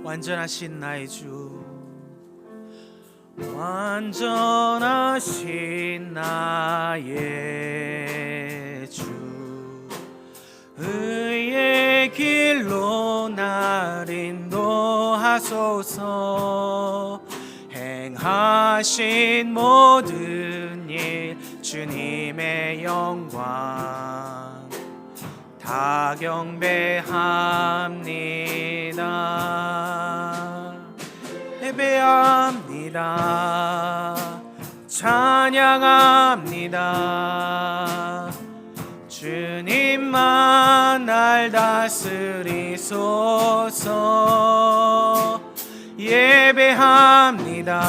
완전하신 나의 주, 완전하신 나의 주, 의의 길로 날 인도하소서. 행하신 모든 일 주님의 영광 다 경배합니다. 예배합니다. 찬양합니다. 주님만 날 다스리소서. 예배합니다.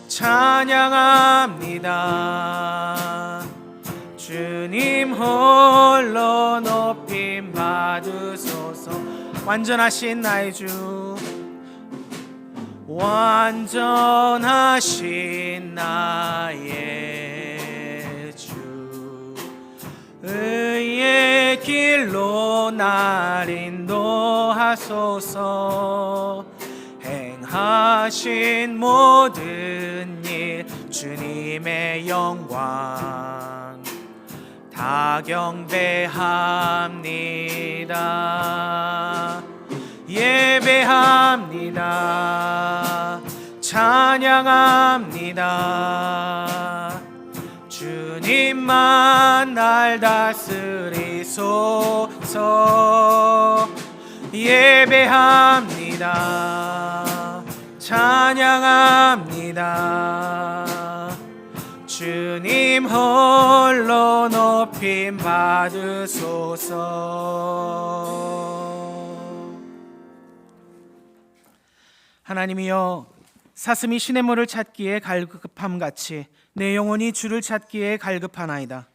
찬양합니다. 주님 홀로 높임 받으소서. 완전하신 나의 주, 완전하신 나의 주, 의의 길로 날 인도하소서. 행하신 모든 일 주님의 영광 다 경배합니다. 예배합니다. 찬양합니다. 주님만 날 다스리소서. 예배합니다. 찬양합니다. 주님 홀로 높임 받으소서. 하나님이여, 사슴이 시냇물을 찾기에 갈급함같이 내 영혼이 주를 찾기에 갈급하나이다.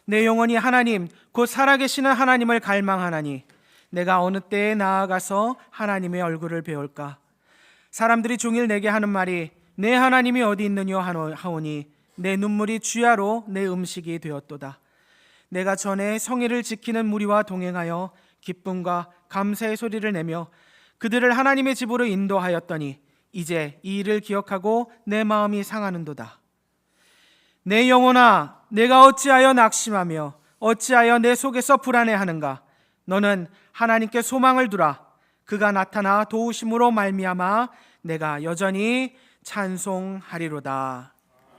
내 영혼이 하나님 곧 살아계시는 하나님을 갈망하나니 내가 어느 때에 나아가서 하나님의 얼굴을 배울까? 사람들이 종일 내게 하는 말이 내 하나님이 어디 있느냐 하오니 내 눈물이 주야로 내 음식이 되었도다. 내가 전에 성의를 지키는 무리와 동행하여 기쁨과 감사의 소리를 내며 그들을 하나님의 집으로 인도하였더니 이제 이 일을 기억하고 내 마음이 상하는도다. 내 영혼아, 내가 어찌하여 낙심하며 어찌하여 내 속에서 불안해하는가? 너는 하나님께 소망을 두라. 그가 나타나 도우심으로 말미암아 내가 여전히 찬송하리로다.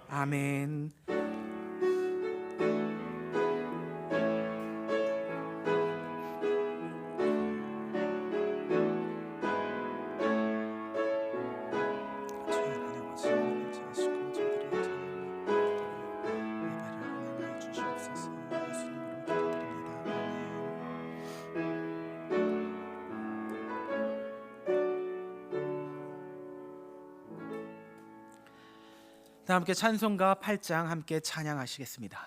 아멘. 다 함께 찬송가 8장 함께 찬양하시겠습니다.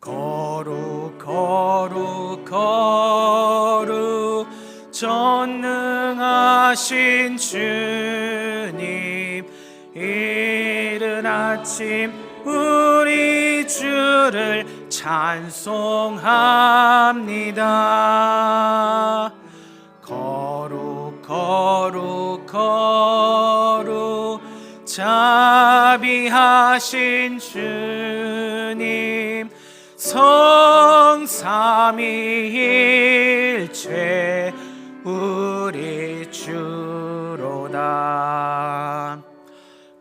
거룩 거룩 거룩 전능하신 주님, 이른 아침 우리 주를 찬송합니다. 거룩 거룩 거룩 자비하신 주님, 성삼위일체 우리 주로다.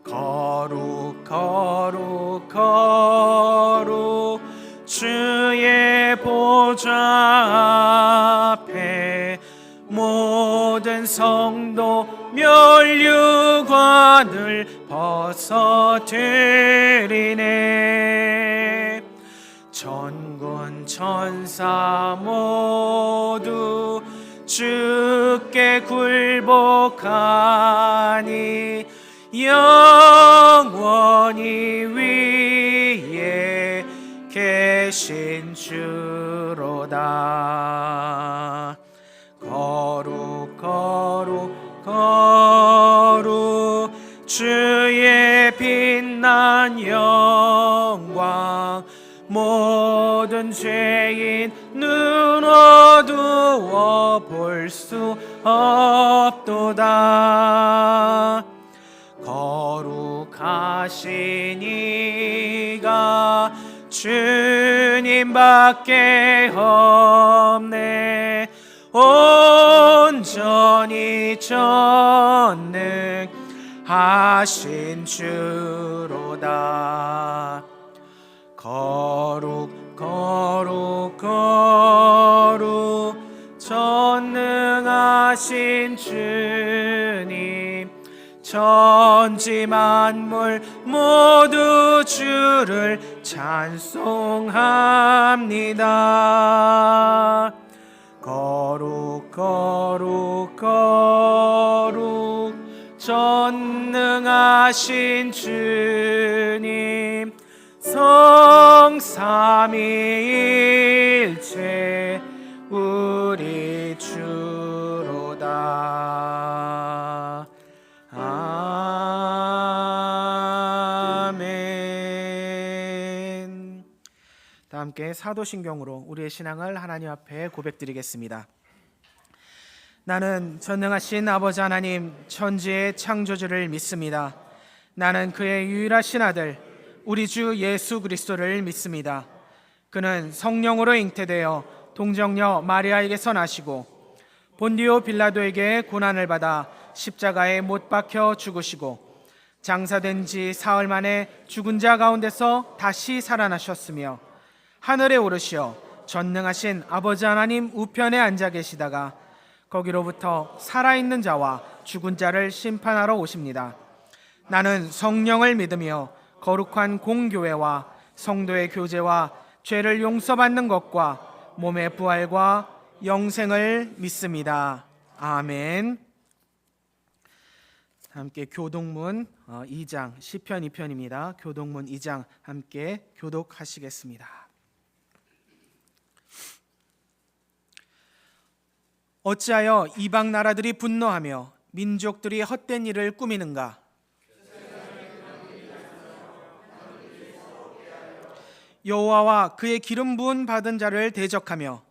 거룩 거룩 거룩 주의 보좌 앞에 모든 성도 면류관을 벗어드리네. 천군 천사 모두 주께 굴복하니 영원히 위에 계신 주로다. 거룩 거룩 거룩 주의 주의 빛난 영광 모든 죄인 눈 어두워 볼 수 없도다. 거룩하신 이가 주님밖에 없네. 온전히 전능하신 주로다. 거룩 거룩 거룩 전능하신 주님, 천지 만물 모두 주를 찬송합니다. 거룩 거룩 거룩 전능하신 주님, 성삼위일체 우리 주로다. 아멘. 다 함께 사도신경으로 우리의 신앙을 하나님 앞에 고백드리겠습니다. 나는 전능하신 아버지 하나님, 천지의 창조주를 믿습니다. 나는 그의 유일하신 아들 우리 주 예수 그리스도를 믿습니다. 그는 성령으로 잉태되어 동정녀 마리아에게서 나시고 본디오 빌라도에게 고난을 받아 십자가에 못 박혀 죽으시고 장사된 지 사흘 만에 죽은 자 가운데서 다시 살아나셨으며 하늘에 오르시어 전능하신 아버지 하나님 우편에 앉아 계시다가 거기로부터 살아있는 자와 죽은 자를 심판하러 오십니다. 나는 성령을 믿으며 거룩한 공교회와 성도의 교제와 죄를 용서받는 것과 몸의 부활과 영생을 믿습니다. 아멘. 함께 교독문 2장 시편 2편입니다. 교독문 2장 함께 교독하시겠습니다. 어찌하여 이방 나라들이 분노하며 민족들이 헛된 일을 꾸미는가? 여호와와 그의 기름 부은 받은 자를 대적하며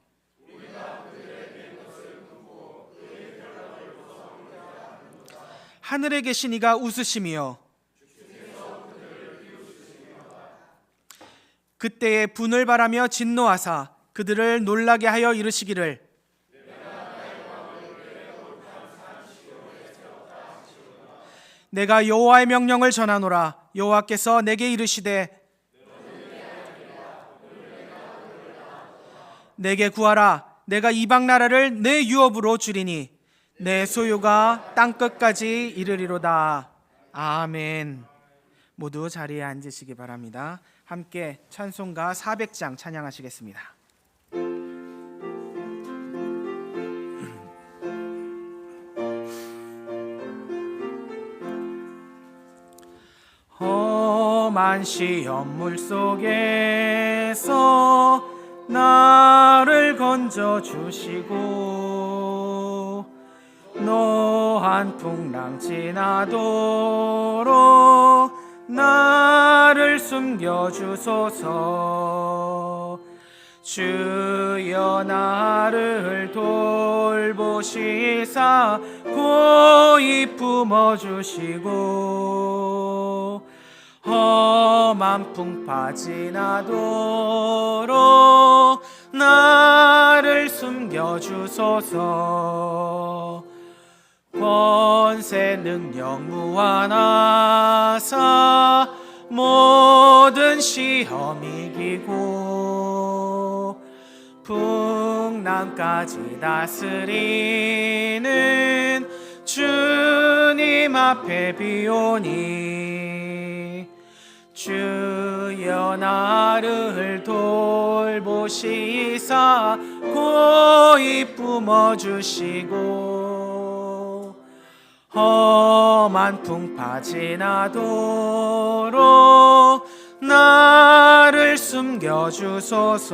하늘에 계신 이가 웃으시며 그때에 분을 바라며 진노하사 그들을 놀라게 하여 이르시기를 내가 여호와의 명령을 전하노라. 여호와께서 내게 이르시되 내게 구하라. 내가 이방 나라를 내 유업으로 주리니 내 소유가 땅끝까지 이르리로다. 아멘. 모두 자리에 앉으시기 바랍니다. 함께 찬송가 400장 찬양하시겠습니다. 험한 시험물 속에서 나를 건져주시고 노한 풍랑 지나도록 나를 숨겨주소서. 주여 나를 돌보시사 고이 품어주시고 험한 풍파 지나도록 나를 숨겨주소서. 권세 능력 무한하사 모든 시험 이기고 풍랑까지 다스리는 주님 앞에 비오니 주여 나를 돌보시사 고이 품어주시고 험한 풍파 지나도록 나를 숨겨주소서.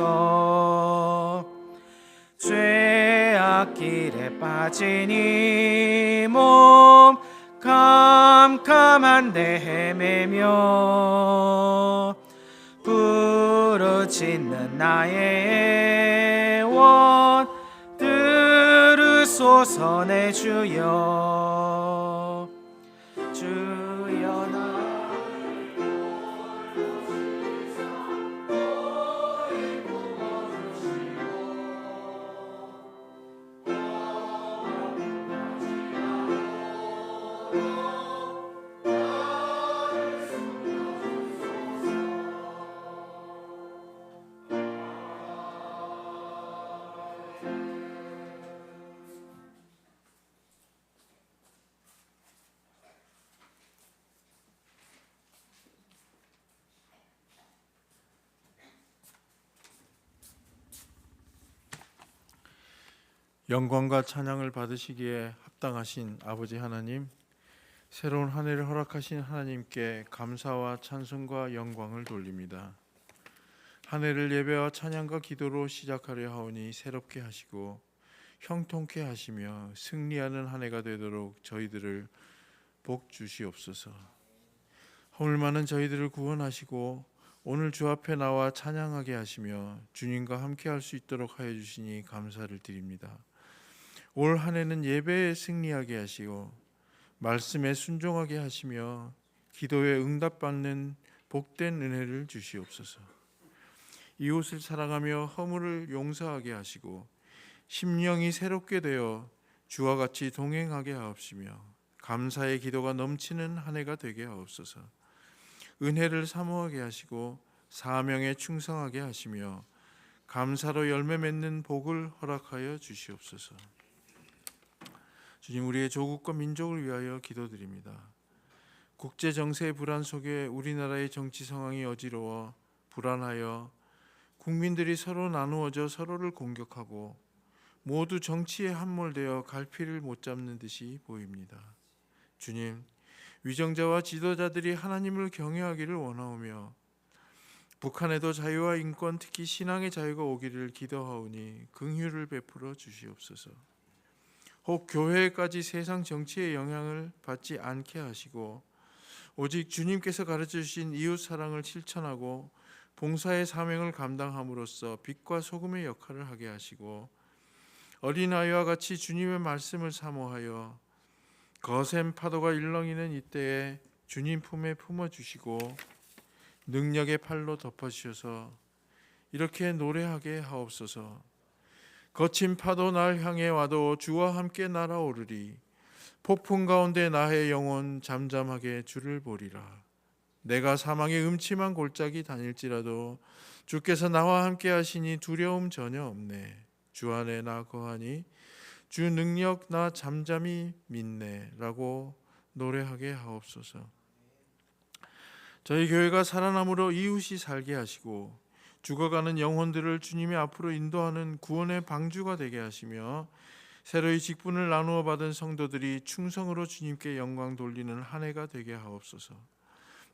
죄악 길에 빠진 이 몸 캄캄한 가운데 헤매며 부르짖는 나의 원 들으소서 내 주여. 주여 영광과 찬양을 받으시기에 합당하신 아버지 하나님, 새로운 한 해를 허락하신 하나님께 감사와 찬송과 영광을 돌립니다. 한 해를 예배와 찬양과 기도로 시작하려 하오니 새롭게 하시고 형통케 하시며 승리하는 한 해가 되도록 저희들을 복 주시옵소서. 허물 많은 저희들을 구원하시고 오늘 주 앞에 나와 찬양하게 하시며 주님과 함께 할 수 있도록 하여 주시니 감사를 드립니다. 올 한 해는 예배에 승리하게 하시고 말씀에 순종하게 하시며 기도에 응답받는 복된 은혜를 주시옵소서. 이웃을 사랑하며 허물을 용서하게 하시고 심령이 새롭게 되어 주와 같이 동행하게 하옵시며 감사의 기도가 넘치는 한 해가 되게 하옵소서. 은혜를 사모하게 하시고 사명에 충성하게 하시며 감사로 열매 맺는 복을 허락하여 주시옵소서. 주님, 우리의 조국과 민족을 위하여 기도드립니다. 국제 정세의 불안 속에 우리나라의 정치 상황이 어지러워 불안하여 국민들이 서로 나누어져 서로를 공격하고 모두 정치에 함몰되어 갈피를 못 잡는 듯이 보입니다. 주님, 위정자와 지도자들이 하나님을 경외하기를 원하오며 북한에도 자유와 인권, 특히 신앙의 자유가 오기를 기도하오니 긍휼을 베풀어 주시옵소서. 혹 교회까지 세상 정치의 영향을 받지 않게 하시고 오직 주님께서 가르쳐 주신 이웃 사랑을 실천하고 봉사의 사명을 감당함으로써 빛과 소금의 역할을 하게 하시고 어린아이와 같이 주님의 말씀을 사모하여 거센 파도가 일렁이는 이때에 주님 품에 품어주시고 능력의 팔로 덮어주셔서 이렇게 노래하게 하옵소서. 거친 파도 날 향해 와도 주와 함께 날아오르리. 폭풍 가운데 나의 영혼 잠잠하게 주를 보리라. 내가 사망의 음침한 골짜기 다닐지라도 주께서 나와 함께 하시니 두려움 전혀 없네. 주 안에 나 거하니 주 능력 나 잠잠히 믿네 라고 노래하게 하옵소서. 저희 교회가 살아남으로 이웃이 살게 하시고 죽어가는 영혼들을 주님의 앞으로 인도하는 구원의 방주가 되게 하시며 새로이 직분을 나누어 받은 성도들이 충성으로 주님께 영광 돌리는 한 해가 되게 하옵소서.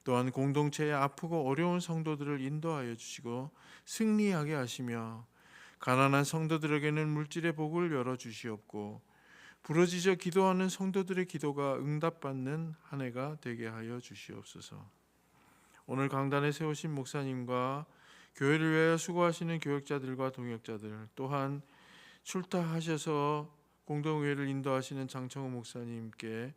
또한 공동체의 아프고 어려운 성도들을 인도하여 주시고 승리하게 하시며 가난한 성도들에게는 물질의 복을 열어주시옵고 부르짖어 기도하는 성도들의 기도가 응답받는 한 해가 되게 하여 주시옵소서. 오늘 강단에 세우신 목사님과 교회를 위하여 수고하시는 교역자들과 동역자들, 또한 출타하셔서 공동회를 인도하시는 장청호 목사님께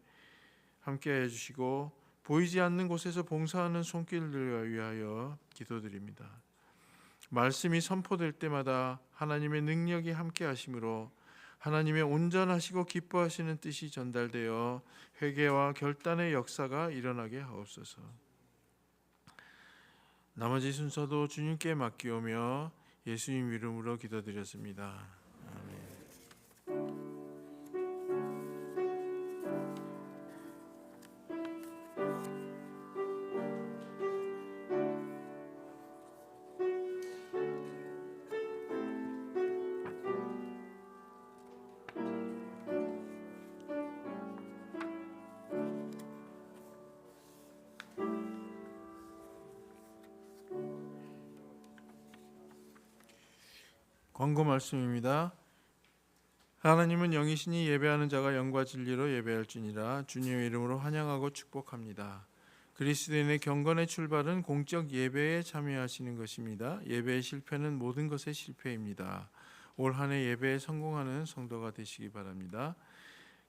함께해 주시고 보이지 않는 곳에서 봉사하는 손길들을 위하여 기도드립니다. 말씀이 선포될 때마다 하나님의 능력이 함께하심으로 하나님의 온전하시고 기뻐하시는 뜻이 전달되어 회개와 결단의 역사가 일어나게 하옵소서. 나머지 순서도 주님께 맡기오며 예수님 이름으로 기도드렸습니다. 아멘. 광고 말씀입니다. 하나님은 영이시니 예배하는 자가 영과 진리로 예배할지니라. 주님의 이름으로 환영하고 축복합니다. 그리스도인의 경건의 출발은 공적 예배에 참여하시는 것입니다. 예배의 실패는 모든 것의 실패입니다. 올 한 해 예배에 성공하는 성도가 되시기 바랍니다.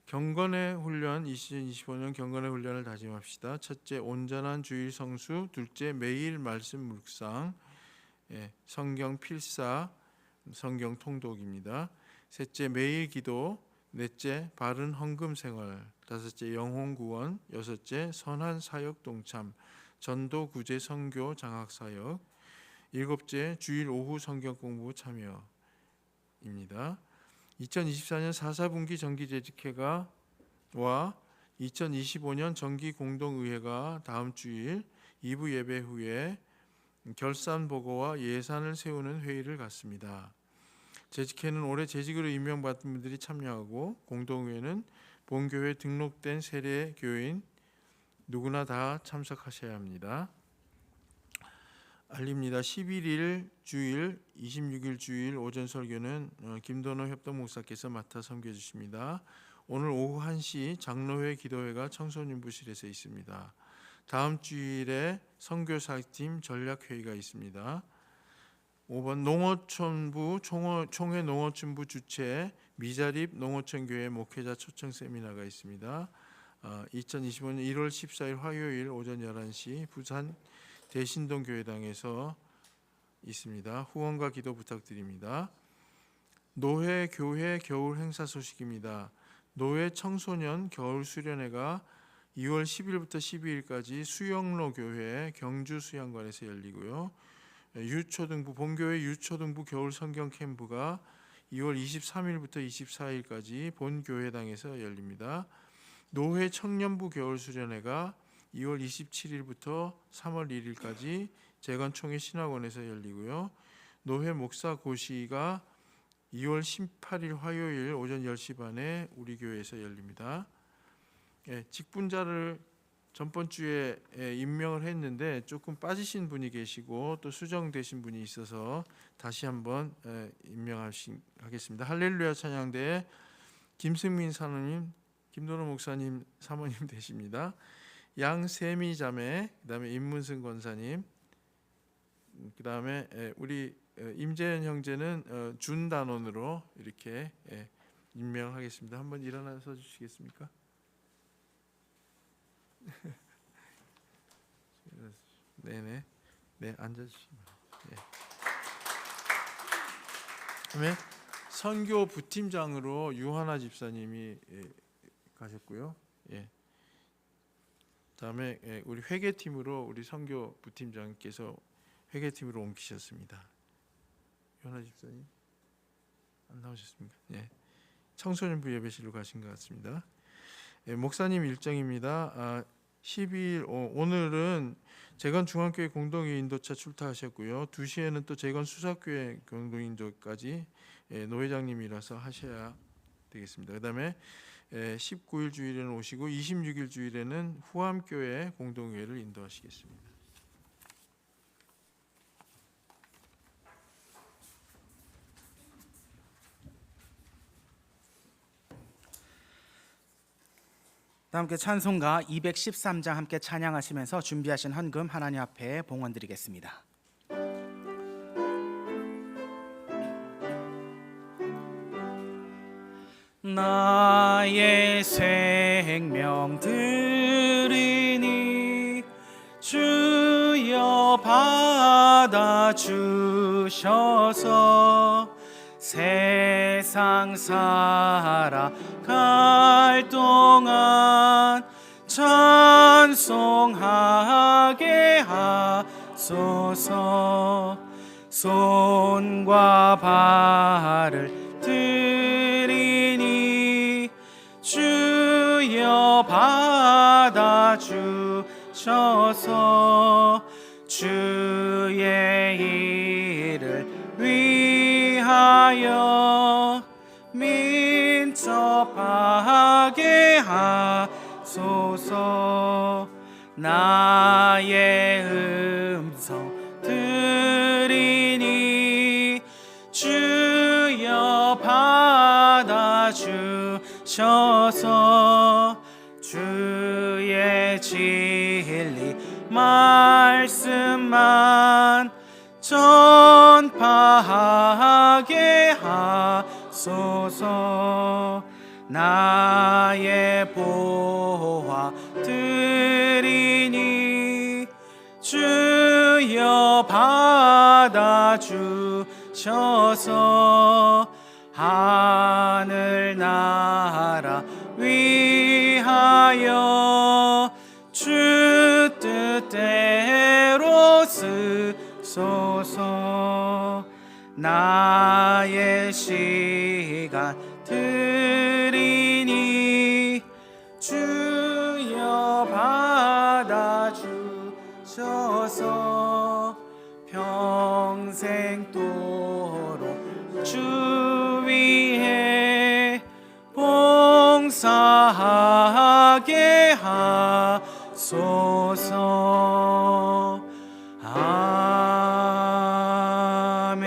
경건의 훈련, 2025년 경건의 훈련을 다짐합시다. 첫째, 온전한 주일 성수. 둘째, 매일 말씀 묵상, 성경 필사, 성경 통독입니다. 셋째, 매일 기도. 넷째, 바른 헌금 생활. 다섯째, 영혼 구원. 여섯째, 선한 사역 동참, 전도 구제 선교 장학 사역. 일곱째, 주일 오후 성경 공부 참여입니다. 2024년 4사분기 정기재직회가 와 2025년 정기공동의회가 다음 주일 2부 예배 후에 결산 보고와 예산을 세우는 회의를 갖습니다. 재직회는 올해 재직으로 임명받은 분들이 참여하고, 공동의회는 본교회 등록된 세례 교인 누구나 다 참석하셔야 합니다. 알립니다. 11일 주일, 26일 주일 오전 설교는 김도노 협동 목사께서 맡아 섬겨 주십니다. 오늘 오후 1시 장로회 기도회가 청소년부실에서 있습니다. 다음 주일에 선교사팀 전략회의가 있습니다. 5번 농어촌부 총회 농어촌부 주최 미자립 농어촌교회 목회자 초청 세미나가 있습니다. 2025년 1월 14일 화요일 오전 11시 부산 대신동 교회당에서 있습니다. 후원과 기도 부탁드립니다. 노회 교회 겨울 행사 소식입니다. 노회 청소년 겨울 수련회가 2월 10일부터 12일까지 수영로 교회 경주 수양관에서 열리고요. 유초등부 본교회 유초등부 겨울 성경 캠프가 2월 23일부터 24일까지 본교회당에서 열립니다. 노회 청년부 겨울 수련회가 2월 27일부터 3월 1일까지 재건총회 신학원에서 열리고요. 노회 목사 고시가 2월 18일 화요일 오전 10시 반에 우리 교회에서 열립니다. 직분자를 전번 주에 임명을 했는데 조금 빠지신 분이 계시고 또 수정되신 분이 있어서 다시 한번 임명하겠습니다. 할렐루야 찬양대에 김승민 사모님, 김도노 목사님 사모님 되십니다. 양세미 자매, 그다음에 임문승 권사님, 그다음에 우리 임재현 형제는 준단원으로 이렇게 임명하겠습니다. 한번 일어나서 주시겠습니까? 네네, 네 앉아주시면. 네. 그다음에 선교 부팀장으로 유하나 집사님이 가셨고요. 예. 다음에 우리 회계팀으로 우리 선교 부팀장께서 회계팀으로 옮기셨습니다. 유하나 집사님 안 나오셨습니까? 예. 청소년부 예배실로 가신 것 같습니다. 목사님 일정입니다. 12일 오늘은 재건 중앙교회 공동회 인도차 출타하셨고요. 2시에는 또 재건 수사교회 공동인도까지 노회장님이라서 하셔야 되겠습니다. 그다음에 19일 주일에는 오시고 26일 주일에는 후암교회 공동회를 인도하시겠습니다. 다 함께 찬송가 213장 함께 찬양하시면서 준비하신 헌금 하나님 앞에 봉헌드리겠습니다. 나의 생명 드리니 주여 받아주셔서 세상 살아갈 동안 찬송하게 하소서. 손과 발을 드리니 주여 받아주셔서 주의 일을 위하여 민첩하게 하소서. 나의 음성 드리니 주여 받아주셔서 주의 진리 말씀만 전파하게 하소서. 나의 보화 드리니 주여 받아주셔서 하늘나라 위하여 주 뜻대로 쓰소서. 나의 시간 드리니 주여 받아주셔서 평생도록 주 위에 봉사하게 하소서. 아멘.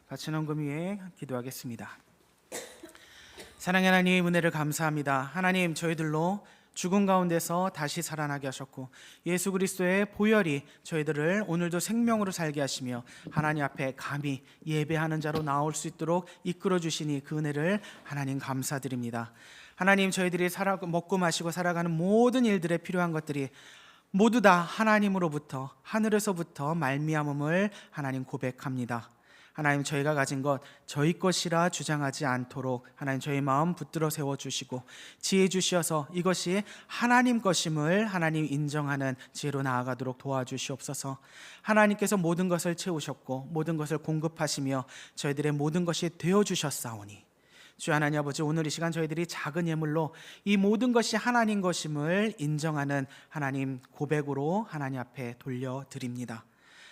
바친 헌금 위에 기도하겠습니다. 사랑의 하나님, 은혜를 감사합니다. 하나님, 저희들로 죽음 가운데서 다시 살아나게 하셨고 예수 그리스도의 보혈이 저희들을 오늘도 생명으로 살게 하시며 하나님 앞에 감히 예배하는 자로 나올 수 있도록 이끌어 주시니 그 은혜를 하나님 감사드립니다. 하나님, 저희들이 먹고 마시고 살아가는 모든 일들에 필요한 것들이 모두 다 하나님으로부터, 하늘에서부터 말미암음을 하나님 고백합니다. 하나님, 저희가 가진 것 저희 것이라 주장하지 않도록 하나님 저희 마음 붙들어 세워주시고 지혜 주시어서 이것이 하나님 것임을 하나님 인정하는 지혜로 나아가도록 도와주시옵소서. 하나님께서 모든 것을 채우셨고 모든 것을 공급하시며 저희들의 모든 것이 되어주셨사오니 주 하나님 아버지, 오늘 이 시간 저희들이 작은 예물로 이 모든 것이 하나님 것임을 인정하는 하나님 고백으로 하나님 앞에 돌려드립니다.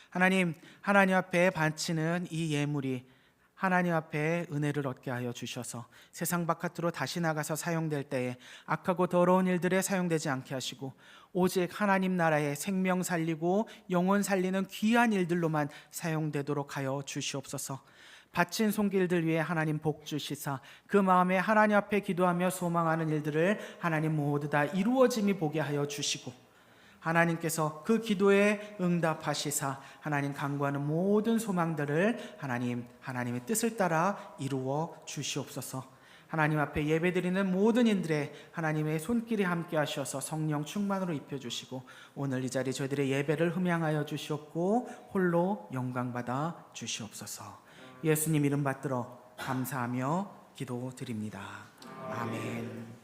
하나님 앞에 바치는 이 예물이 하나님 앞에 은혜를 얻게 하여 주셔서 세상 바깥으로 다시 나가서 사용될 때에 악하고 더러운 일들에 사용되지 않게 하시고 오직 하나님 나라의 생명 살리고 영혼 살리는 귀한 일들로만 사용되도록 하여 주시옵소서. 바친 손길들 위해 하나님 복 주시사 그 마음에 하나님 앞에 기도하며 소망하는 일들을 하나님 모두 다 이루어짐이 보게 하여 주시고 하나님께서 그 기도에 응답하시사 하나님 간구하는 모든 소망들을 하나님의 뜻을 따라 이루어 주시옵소서. 하나님 앞에 예배드리는 모든 인들의 하나님의 손길이 함께 하셔서 성령 충만으로 입혀주시고 오늘 이 자리 저희들의 예배를 흠양하여 주시옵고 홀로 영광받아 주시옵소서. 예수님 이름 받들어 감사하며 기도드립니다. 아멘.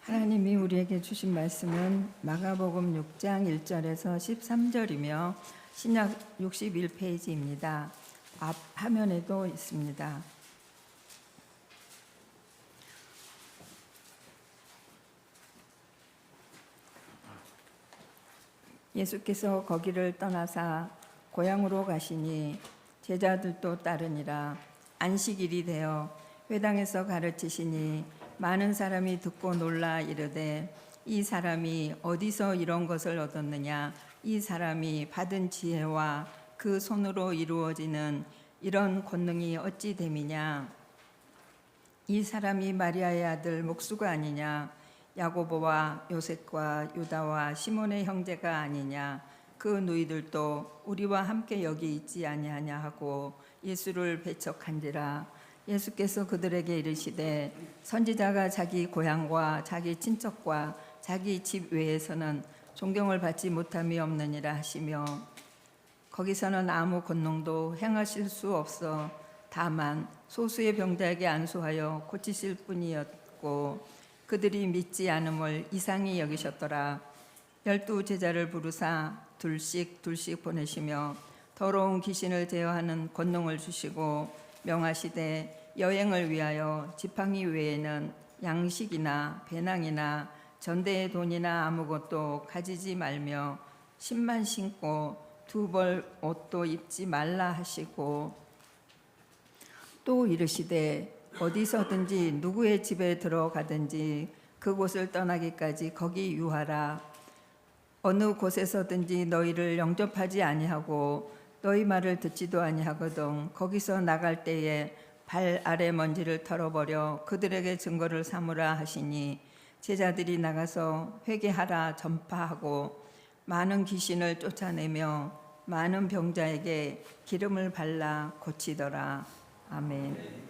하나님이 우리에게 주신 말씀은 마가복음 6장 1절에서 13절이며 신약 61페이지입니다. 앞 화면에도 있습니다. 예수께서 거기를 떠나사 고향으로 가시니 제자들도 따르니라. 안식일이 되어 회당에서 가르치시니 많은 사람이 듣고 놀라 이르되 이 사람이 어디서 이런 것을 얻었느냐? 이 사람이 받은 지혜와 그 손으로 이루어지는 이런 권능이 어찌 됨이냐? 이 사람이 마리아의 아들 목수가 아니냐? 야고보와 요셉과 유다와 시몬의 형제가 아니냐? 그 누이들도 우리와 함께 여기 있지 아니하냐 하고 예수를 배척한지라. 예수께서 그들에게 이르시되 선지자가 자기 고향과 자기 친척과 자기 집 외에서는 존경을 받지 못함이 없느니라 하시며 거기서는 아무 권능도 행하실 수 없어 다만 소수의 병자에게 안수하여 고치실 뿐이었고 그들이 믿지 않음을 이상히 여기셨더라. 12 제자를 부르사 둘씩 보내시며 더러운 귀신을 제어하는 권능을 주시고 명하시되 여행을 위하여 지팡이 외에는 양식이나 배낭이나 전대의 돈이나 아무것도 가지지 말며 신만 신고 2벌 옷도 입지 말라 하시고 또 이르시되 어디서든지 누구의 집에 들어가든지 그곳을 떠나기까지 거기 유하라. 어느 곳에서든지 너희를 영접하지 아니하고 너희 말을 듣지도 아니하거든 거기서 나갈 때에 발 아래 먼지를 털어버려 그들에게 증거를 삼으라 하시니 제자들이 나가서 회개하라 전파하고 많은 귀신을 쫓아내며 많은 병자에게 기름을 발라 고치더라. 아멘.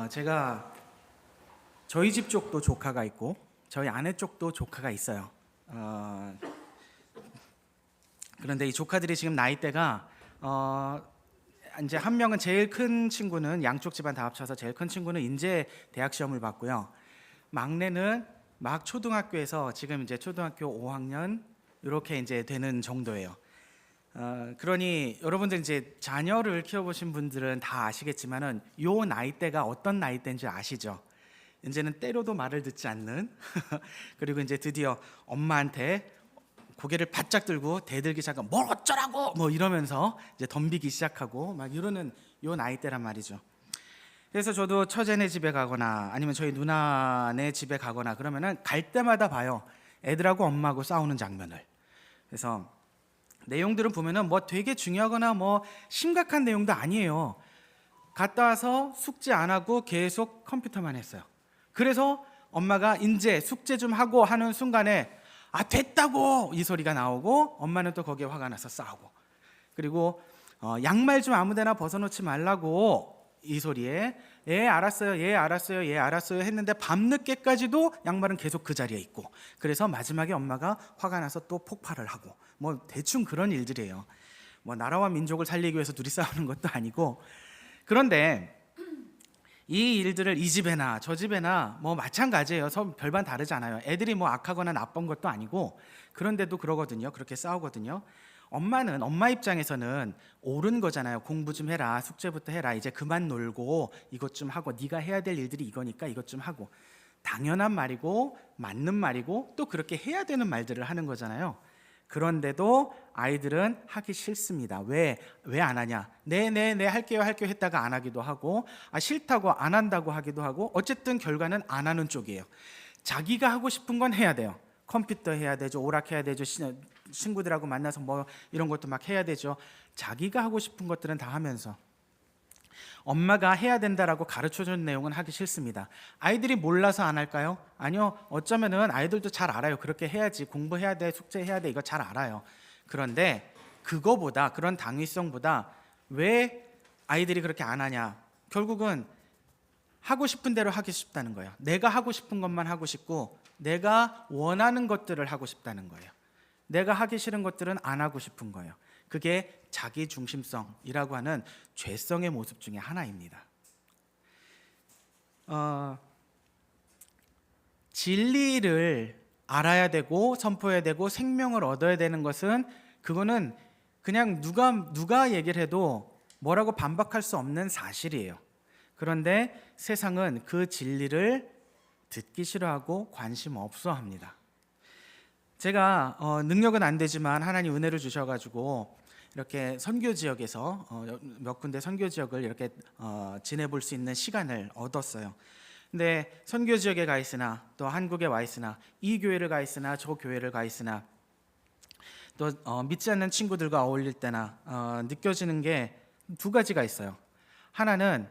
제가 저희 집 쪽도 조카가 있고 저희 아내 쪽도 조카가 있어요. 그런데 이 조카들이 지금 나이대가 이제 한 명은 제일 큰 친구는 양쪽 집안 다 합쳐서 제일 큰 친구는 인제 대학 시험을 봤고요. 막내는 막 초등학교에서 지금 이제 초등학교 5학년 이렇게 이제 되는 정도예요. 그러니 여러분들 이제 자녀를 키워보신 분들은 다 아시겠지만은 요 나이대가 어떤 나이대인지 아시죠? 이제는 때려도 말을 듣지 않는 그리고 이제 드디어 엄마한테 고개를 바짝 들고 대들기 시작하고 뭘 어쩌라고 뭐 이러면서 이제 덤비기 시작하고 막 이러는 요 나이대란 말이죠. 그래서 저도 처제네 집에 가거나 아니면 저희 누나네 집에 가거나 그러면은 갈 때마다 봐요. 애들하고 엄마하고 싸우는 장면을. 그래서 내용들은 보면은 뭐 되게 중요하거나 뭐 심각한 내용도 아니에요. 갔다 와서 숙제 안 하고 계속 컴퓨터만 했어요. 그래서 엄마가 이제 숙제 좀 하고 하는 순간에 아 됐다고 이 소리가 나오고 엄마는 또 거기에 화가 나서 싸우고 그리고 양말 좀 아무데나 벗어놓지 말라고 이 소리에 예 알았어요 예 알았어요 예 알았어요 했는데 밤늦게까지도 양말은 계속 그 자리에 있고 그래서 마지막에 엄마가 화가 나서 또 폭발을 하고 뭐 대충 그런 일들이에요. 뭐 나라와 민족을 살리기 위해서 둘이 싸우는 것도 아니고. 그런데 이 일들을 이 집에나 저 집에나 뭐 마찬가지예요. 별반 다르지 않아요. 애들이 뭐 악하거나 나쁜 것도 아니고, 그런데도 그러거든요. 그렇게 싸우거든요. 엄마는, 엄마 입장에서는 옳은 거잖아요. 공부 좀 해라, 숙제부터 해라, 이제 그만 놀고 이것 좀 하고, 네가 해야 될 일들이 이거니까 이것 좀 하고. 당연한 말이고 맞는 말이고 또 그렇게 해야 되는 말들을 하는 거잖아요. 그런데도 아이들은 하기 싫습니다. 왜 안 하냐? 네 할게요 했다가 안 하기도 하고, 싫다고 안 한다고 하기도 하고, 어쨌든 결과는 안 하는 쪽이에요. 자기가 하고 싶은 건 해야 돼요. 컴퓨터 해야 되죠. 오락해야 되죠. 친구들하고 만나서 뭐 이런 것도 막 해야 되죠. 자기가 하고 싶은 것들은 다 하면서 엄마가 해야 된다라고 가르쳐준 내용은 하기 싫습니다. 아이들이 몰라서 안 할까요? 아니요. 어쩌면은 아이들도 잘 알아요. 그렇게 해야지, 공부해야 돼, 숙제해야 돼, 이거 잘 알아요. 그런데 그거보다, 그런 당위성보다 왜 아이들이 그렇게 안 하냐? 결국은 하고 싶은 대로 하기 쉽다는 거예요. 내가 하고 싶은 것만 하고 싶고 내가 원하는 것들을 하고 싶다는 거예요. 내가 하기 싫은 것들은 안 하고 싶은 거예요. 그게 자기 중심성이라고 하는 죄성의 모습 중에 하나입니다. 진리를 알아야 되고 선포해야 되고 생명을 얻어야 되는 것은, 그거는 그냥 누가 얘기를 해도 뭐라고 반박할 수 없는 사실이에요. 그런데 세상은 그 진리를 듣기 싫어하고 관심 없어 합니다. 제가 능력은 안 되지만 하나님 은혜를 주셔가지고 이렇게 선교 지역에서 몇 군데 선교 지역을 이렇게 지내볼 수 있는 시간을 얻었어요. 근데 선교 지역에 가 있으나 또 한국에 와 있으나 이 교회를 가 있으나 저 교회를 가 있으나 또 믿지 않는 친구들과 어울릴 때나 느껴지는 게 두 가지가 있어요. 하나는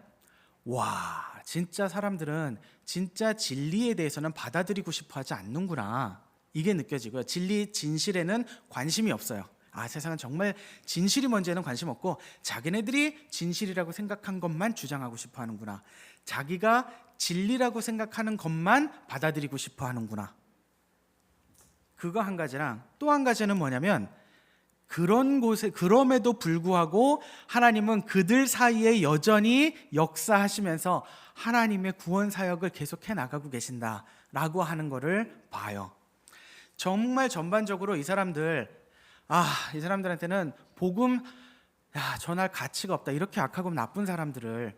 와, 진짜 사람들은 진짜 진리에 대해서는 받아들이고 싶어 하지 않는구나, 이게 느껴지고요. 진리, 진실에는 관심이 없어요. 세상은 정말 진실이 뭔지에는 관심 없고 자기네들이 진실이라고 생각한 것만 주장하고 싶어 하는구나. 자기가 진리라고 생각하는 것만 받아들이고 싶어 하는구나. 그거 한 가지랑 또 한 가지는 뭐냐면, 그런 곳에, 그럼에도 불구하고 하나님은 그들 사이에 여전히 역사하시면서 하나님의 구원 사역을 계속해 나가고 계신다라고 하는 것을 봐요. 정말 전반적으로 이 사람들한테는 복음, 전할 가치가 없다, 이렇게 악하고 나쁜 사람들을,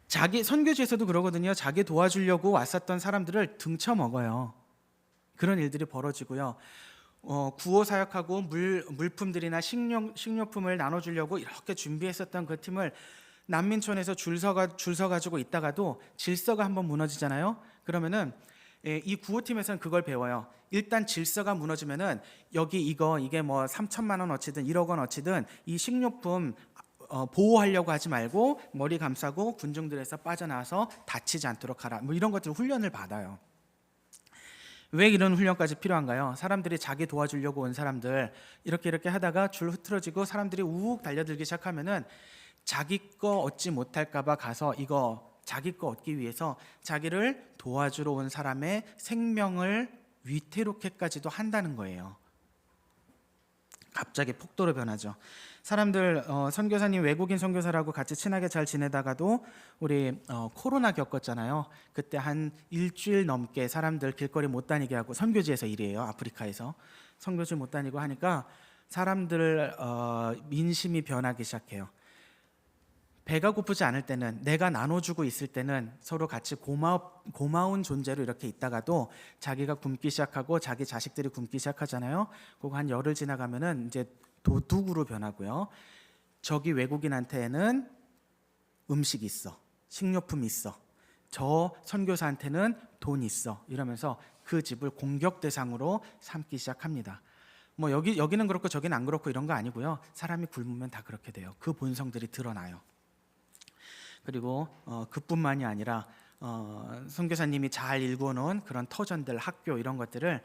자기 선교지에서도 그러거든요. 자기 도와주려고 왔었던 사람들을 등쳐먹어요. 그런 일들이 벌어지고요. 구호 사역하고 물품들이나 식료품을 나눠주려고 이렇게 준비했었던 그 팀을 난민촌에서 줄 서가지고 있다가도 질서가 한번 무너지잖아요. 그러면은 이 구호팀에서는 그걸 배워요. 일단 질서가 무너지면은 이게 뭐 3천만 원어치든 1억 원어치든 이 식료품 보호하려고 하지 말고 머리 감싸고 군중들에서 빠져나와서 다치지 않도록 하라, 뭐 이런 것들 훈련을 받아요. 왜 이런 훈련까지 필요한가요? 사람들이 자기 도와주려고 온 사람들 이렇게 하다가 줄 흐트러지고 사람들이 우욱 달려들기 시작하면은 자기 거 얻지 못할까 봐 가서 자기 거 얻기 위해서 자기를 도와주러 온 사람의 생명을 위태롭게까지도 한다는 거예요. 갑자기 폭도로 변하죠. 사람들, 선교사님, 외국인 선교사라고 같이 친하게 잘 지내다가도 우리 코로나 겪었잖아요. 그때 한 일주일 넘게 사람들 길거리 못 다니게 하고, 선교지에서 일이에요. 아프리카에서 선교지 못 다니고 하니까 사람들 민심이 변하기 시작해요. 배가 고프지 않을 때는, 내가 나눠주고 있을 때는 서로 같이 고마운 존재로 이렇게 있다가도 자기가 굶기 시작하고 자기 자식들이 굶기 시작하잖아요. 그거 한 열흘 지나가면은 이제 도둑으로 변하고요. 저기 외국인한테는 음식 있어, 식료품 있어, 저 선교사한테는 돈 있어, 이러면서 그 집을 공격 대상으로 삼기 시작합니다. 뭐 여기는 그렇고 저기는 안 그렇고 이런 거 아니고요. 사람이 굶으면 다 그렇게 돼요. 그 본성들이 드러나요. 그리고 그뿐만이 아니라 선교사님이 잘 일궈놓은 그런 터전들, 학교 이런 것들을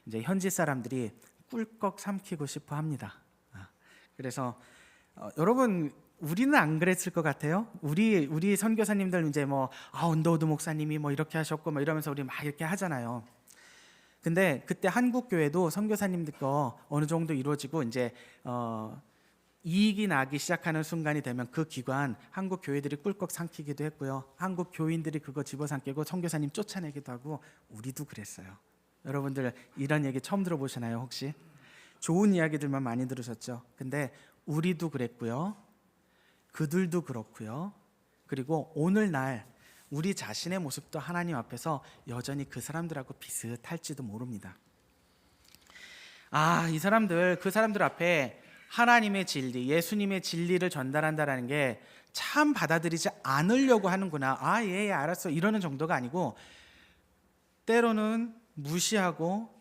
이제 현지 사람들이 꿀꺽 삼키고 싶어 합니다. 그래서 여러분, 우리는 안 그랬을 것 같아요. 우리 선교사님들 이제 뭐 언더우드 목사님이 뭐 이렇게 하셨고 뭐 이러면서 우리 막 이렇게 하잖아요. 근데 그때 한국 교회도 선교사님들 거 어느 정도 이루어지고 이제 이익이 나기 시작하는 순간이 되면 그 기관 한국 교회들이 꿀꺽 삼키기도 했고요. 한국 교인들이 그거 집어삼키고 선교사님 쫓아내기도 하고 우리도 그랬어요. 여러분들 이런 얘기 처음 들어보시나요 혹시? 좋은 이야기들만 많이 들으셨죠? 근데 우리도 그랬고요. 그들도 그렇고요. 그리고 오늘날 우리 자신의 모습도 하나님 앞에서 여전히 그 사람들하고 비슷할지도 모릅니다. 이 사람들, 그 사람들 앞에 하나님의 진리, 예수님의 진리를 전달한다라는 게 참 받아들이지 않으려고 하는구나. 예, 알았어. 이러는 정도가 아니고 때로는 무시하고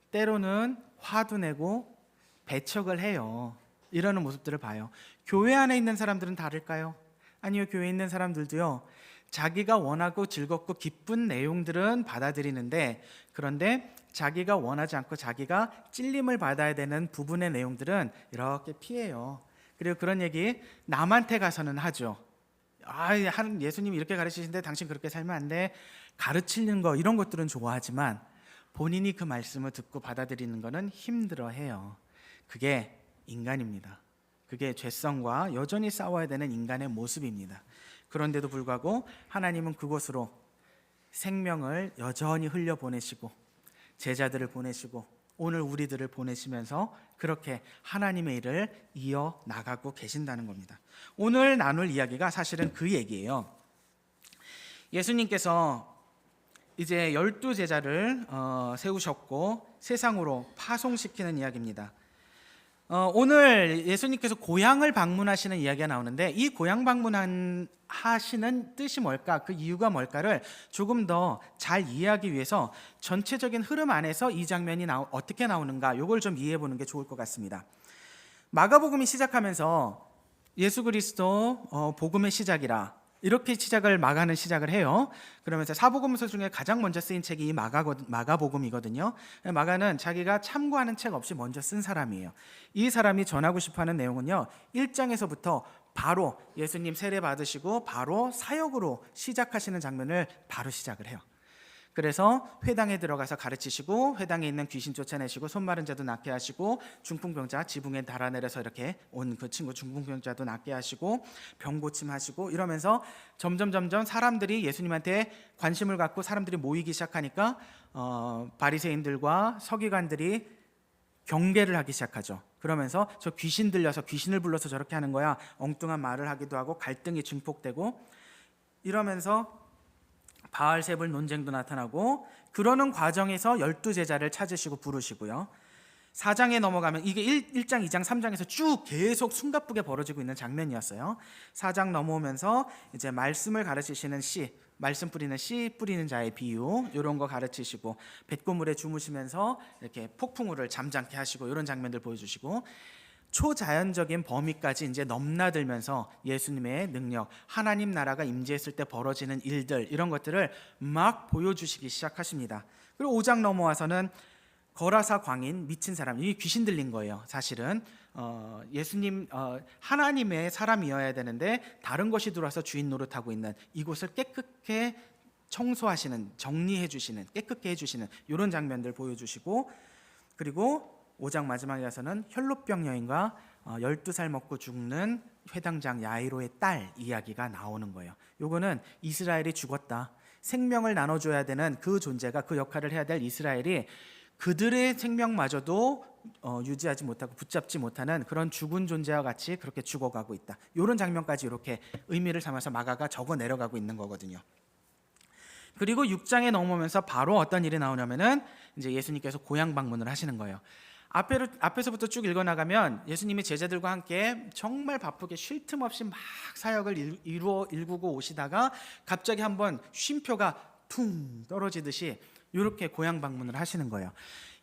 때로는 화도 내고 배척을 해요. 이러는 모습들을 봐요. 교회 안에 있는 사람들은 다를까요? 아니요, 교회에 있는 사람들도요. 자기가 원하고 즐겁고 기쁜 내용들은 받아들이는데, 그런데 자기가 원하지 않고 자기가 찔림을 받아야 되는 부분의 내용들은 이렇게 피해요. 그리고 그런 얘기 남한테 가서는 하죠. 예수님이 이렇게 가르치시는데 당신 그렇게 살면 안 돼. 가르치는 거 이런 것들은 좋아하지만 본인이 그 말씀을 듣고 받아들이는 거는 힘들어해요. 그게 인간입니다. 그게 죄성과 여전히 싸워야 되는 인간의 모습입니다. 그런데도 불구하고 하나님은 그곳으로 생명을 여전히 흘려보내시고 제자들을 보내시고 오늘 우리들을 보내시면서 그렇게 하나님의 일을 이어나가고 계신다는 겁니다. 오늘 나눌 이야기가 사실은 그 얘기예요. 예수님께서 이제 12제자를 세우셨고 세상으로 파송시키는 이야기입니다. 오늘 예수님께서 고향을 방문하시는 이야기가 나오는데 이 고향 방문하시는 뜻이 뭘까? 그 이유가 뭘까를 조금 더 잘 이해하기 위해서 전체적인 흐름 안에서 이 장면이 어떻게 나오는가 이걸 좀 이해해 보는 게 좋을 것 같습니다. 마가복음이 시작하면서 예수 그리스도 복음의 시작이라 이렇게 마가는 시작을 해요. 그러면서 사복음서 중에 가장 먼저 쓰인 책이 이 마가복음이거든요. 마가는 자기가 참고하는 책 없이 먼저 쓴 사람이에요. 이 사람이 전하고 싶어하는 내용은요, 1장에서부터 바로 예수님 세례 받으시고 바로 사역으로 시작하시는 장면을 바로 시작을 해요. 그래서 회당에 들어가서 가르치시고 회당에 있는 귀신 쫓아내시고 손 마른 자도 낫게 하시고 중풍병자 지붕에 달아내려서 이렇게 온 그 친구 중풍병자도 낫게 하시고 병 고침하시고 이러면서 점점 사람들이 예수님한테 관심을 갖고 사람들이 모이기 시작하니까 바리새인들과 서기관들이 경계를 하기 시작하죠. 그러면서 저 귀신 들려서 귀신을 불러서 저렇게 하는 거야 엉뚱한 말을 하기도 하고 갈등이 증폭되고 이러면서 바알세불 논쟁도 나타나고 그러는 과정에서 12제자를 찾으시고 부르시고요. 4장에 넘어가면 이게 1장, 2장, 3장에서 쭉 계속 숨가쁘게 벌어지고 있는 장면이었어요. 4장 넘어오면서 이제 말씀을 가르치시는 말씀 뿌리는 씨 뿌리는 자의 비유 이런 거 가르치시고 뱃고물에 주무시면서 이렇게 폭풍우를 잠잠케 하시고 이런 장면들 보여주시고 초자연적인 범위까지 이제 넘나들면서 예수님의 능력, 하나님 나라가 임재했을 때 벌어지는 일들 이런 것들을 막 보여주시기 시작하십니다. 그리고 5장 넘어와서는 거라사 광인 미친 사람, 이게 귀신 들린 거예요. 사실은 예수님 하나님의 사람이어야 되는데 다른 것이 들어와서 주인 노릇하고 있는 이곳을 깨끗게 청소하시는, 정리해 주시는, 깨끗게 해주시는 이런 장면들 보여주시고 그리고 5장 마지막에 가서는 혈루병 여인과 12살 먹고 죽는 회당장 야이로의 딸 이야기가 나오는 거예요. 요거는 이스라엘이 죽었다. 생명을 나눠줘야 되는 그 존재가 그 역할을 해야 될 이스라엘이 그들의 생명마저도 유지하지 못하고 붙잡지 못하는 그런 죽은 존재와 같이 그렇게 죽어가고 있다. 이런 장면까지 이렇게 의미를 삼아서 마가가 적어 내려가고 있는 거거든요. 그리고 6장에 넘어오면서 바로 어떤 일이 나오냐면은 이제 예수님께서 고향 방문을 하시는 거예요. 앞에서부터 쭉 읽어나가면 예수님이 제자들과 함께 정말 바쁘게 쉴 틈 없이 막 사역을 일구고 오시다가 갑자기 한번 쉼표가 퉁 떨어지듯이 이렇게 고향 방문을 하시는 거예요.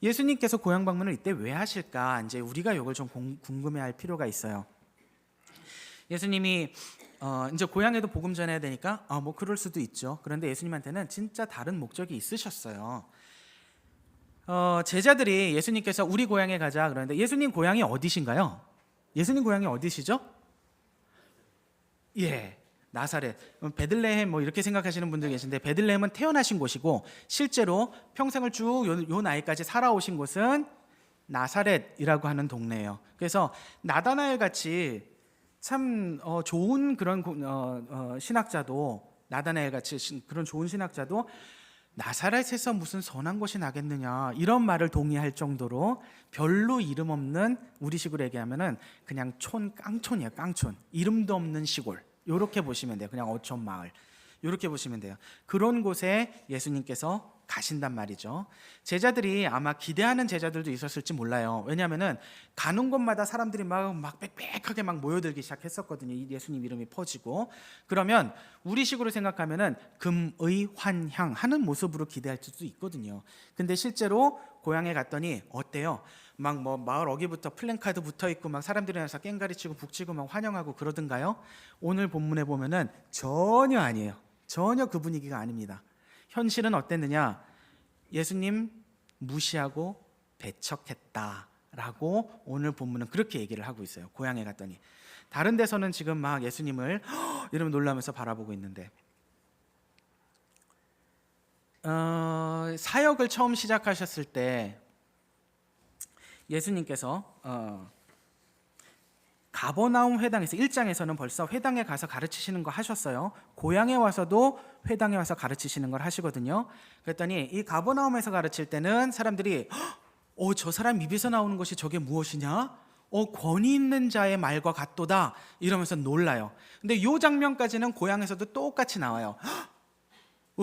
예수님께서 고향 방문을 이때 왜 하실까? 이제 우리가 이걸 좀 궁금해할 필요가 있어요. 예수님이 이제 고향에도 복음 전해야 되니까 뭐 그럴 수도 있죠. 그런데 예수님한테는 진짜 다른 목적이 있으셨어요. 제자들이 예수님께서 우리 고향에 가자 그러는데 예수님 고향이 어디신가요? 예수님 고향이 어디시죠? 예, 나사렛. 베들레헴 뭐 이렇게 생각하시는 분들 계신데 베들레헴은 태어나신 곳이고 실제로 평생을 쭉 요 나이까지 살아오신 곳은 나사렛이라고 하는 동네예요. 그래서 나다나엘 같이 참 좋은 그런 신학자도, 나다나엘 같이 그런 좋은 신학자도 나사렛에서 무슨 선한 것이 나겠느냐 이런 말을 동의할 정도로 별로 이름 없는, 우리식으로 얘기하면은 그냥 깡촌이에요. 깡촌, 이름도 없는 시골, 요렇게 보시면 돼요. 그냥 어촌 마을, 요렇게 보시면 돼요. 그런 곳에 예수님께서 가신단 말이죠. 제자들이 아마 기대하는 제자들도 있었을지 몰라요. 왜냐하면은 가는 곳마다 사람들이 막 빽빽하게 막 모여들기 시작했었거든요. 이 예수님 이름이 퍼지고. 그러면 우리식으로 생각하면은 금의환향 하는 모습으로 기대할 수도 있거든요. 근데 실제로 고향에 갔더니 어때요? 막 뭐 마을 어귀부터 플랜카드 붙어 있고 막 사람들이 나서 깽가리 치고 북치고 막 환영하고 그러던가요? 오늘 본문에 보면은 전혀 아니에요. 전혀 그 분위기가 아닙니다. 현실은 어땠느냐? 예수님 무시하고 배척했다라고 오늘 본문은 그렇게 얘기를 하고 있어요. 고향에 갔더니. 다른 데서는 지금 막 예수님을 이러면 놀라면서 바라보고 있는데, 사역을 처음 시작하셨을 때 예수님께서 가버나움 회당에서 1장에서는 벌써 회당에 가서 가르치시는 거 하셨어요. 고향에 와서도 회당에 와서 가르치시는 걸 하시거든요. 그랬더니 이 가버나움에서 가르칠 때는 사람들이 저 사람 입에서 나오는 것이 저게 무엇이냐? 권위 있는 자의 말과 같도다 이러면서 놀라요. 근데 이 장면까지는 고향에서도 똑같이 나와요.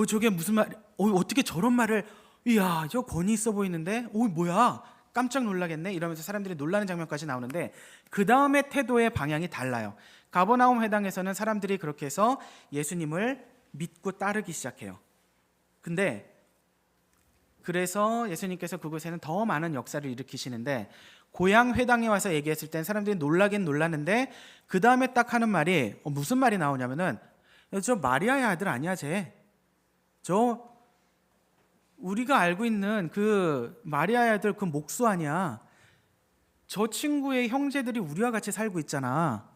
저게 무슨 말? 어떻게 저런 말을? 이야, 저 권위 있어 보이는데? 뭐야? 깜짝 놀라겠네 이러면서 사람들이 놀라는 장면까지 나오는데, 그 다음에 태도의 방향이 달라요. 가버나움 회당에서는 사람들이 그렇게 해서 예수님을 믿고 따르기 시작해요. 근데 그래서 예수님께서 그곳에는 더 많은 역사를 일으키시는데, 고향 회당에 와서 얘기했을 땐 사람들이 놀라긴 놀랐는데 그 다음에 딱 하는 말이 무슨 말이 나오냐면은, 저 마리아의 아들 아니야 쟤? 저 우리가 알고 있는 그 마리아의 아들 그 목수 아니야? 저 친구의 형제들이 우리와 같이 살고 있잖아.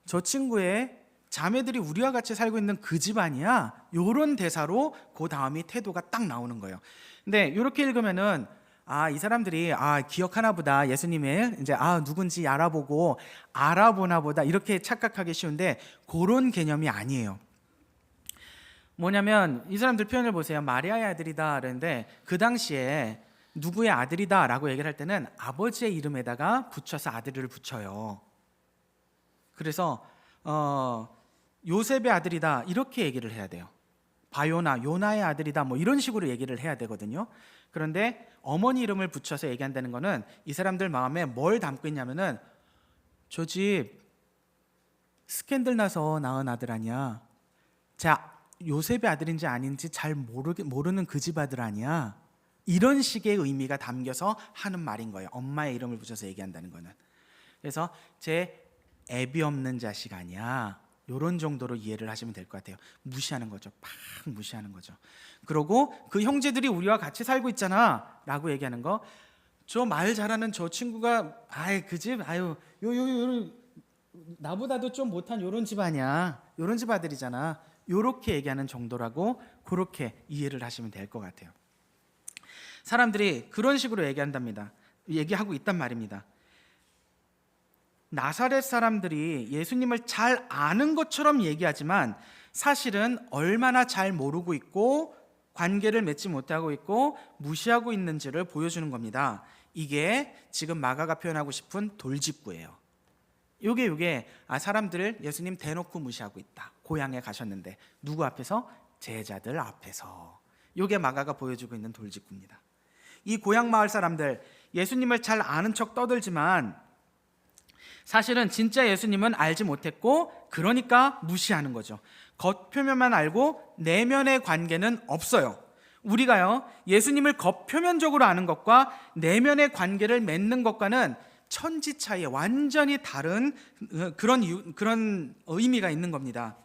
저 친구의 자매들이 우리와 같이 살고 있는 그 집 아니야? 요런 대사로 그 다음이 태도가 딱 나오는 거예요. 근데 이렇게 읽으면은 이 사람들이 기억하나 보다, 예수님의 이제 누군지 알아보나 보다 이렇게 착각하기 쉬운데 그런 개념이 아니에요. 뭐냐면 이 사람들 표현을 보세요. 마리아의 아들이다 그랬는데 그 당시에 누구의 아들이다 라고 얘기를 할 때는 아버지의 이름에다가 붙여서 아들을 붙여요. 그래서 요셉의 아들이다 이렇게 얘기를 해야 돼요. 요나의 아들이다 뭐 이런 식으로 얘기를 해야 되거든요. 그런데 어머니 이름을 붙여서 얘기한다는 거는 이 사람들 마음에 뭘 담고 있냐면은 저 집 스캔들 나서 낳은 아들 아니야. 자, 요셉의 아들인지 아닌지 잘 모르는 그 집 아들 아니야. 이런 식의 의미가 담겨서 하는 말인 거예요. 엄마의 이름을 붙여서 얘기한다는 거는. 그래서 제 애비 없는 자식 아니야. 이런 정도로 이해를 하시면 될 것 같아요. 무시하는 거죠. 팍 무시하는 거죠. 그리고 그 형제들이 우리와 같이 살고 있잖아 라고 얘기하는 거, 저 말 잘하는 저 친구가 그 집 나보다도 좀 못한 요런 집 아니야. 요런 집 아들이잖아. 요렇게 얘기하는 정도라고 그렇게 이해를 하시면 될 것 같아요. 사람들이 그런 식으로 얘기하고 있단 말입니다. 나사렛 사람들이 예수님을 잘 아는 것처럼 얘기하지만 사실은 얼마나 잘 모르고 있고 관계를 맺지 못하고 있고 무시하고 있는지를 보여주는 겁니다. 이게 지금 마가가 표현하고 싶은 돌직구예요. 요게 사람들을 예수님 대놓고 무시하고 있다. 고향에 가셨는데 누구 앞에서? 제자들 앞에서. 요게 마가가 보여주고 있는 돌직구입니다. 이 고향 마을 사람들 예수님을 잘 아는 척 떠들지만 사실은 진짜 예수님은 알지 못했고 그러니까 무시하는 거죠. 겉표면만 알고 내면의 관계는 없어요. 우리가요 예수님을 겉표면적으로 아는 것과 내면의 관계를 맺는 것과는 천지 차이에 완전히 다른 그런 의미가 있는 겁니다.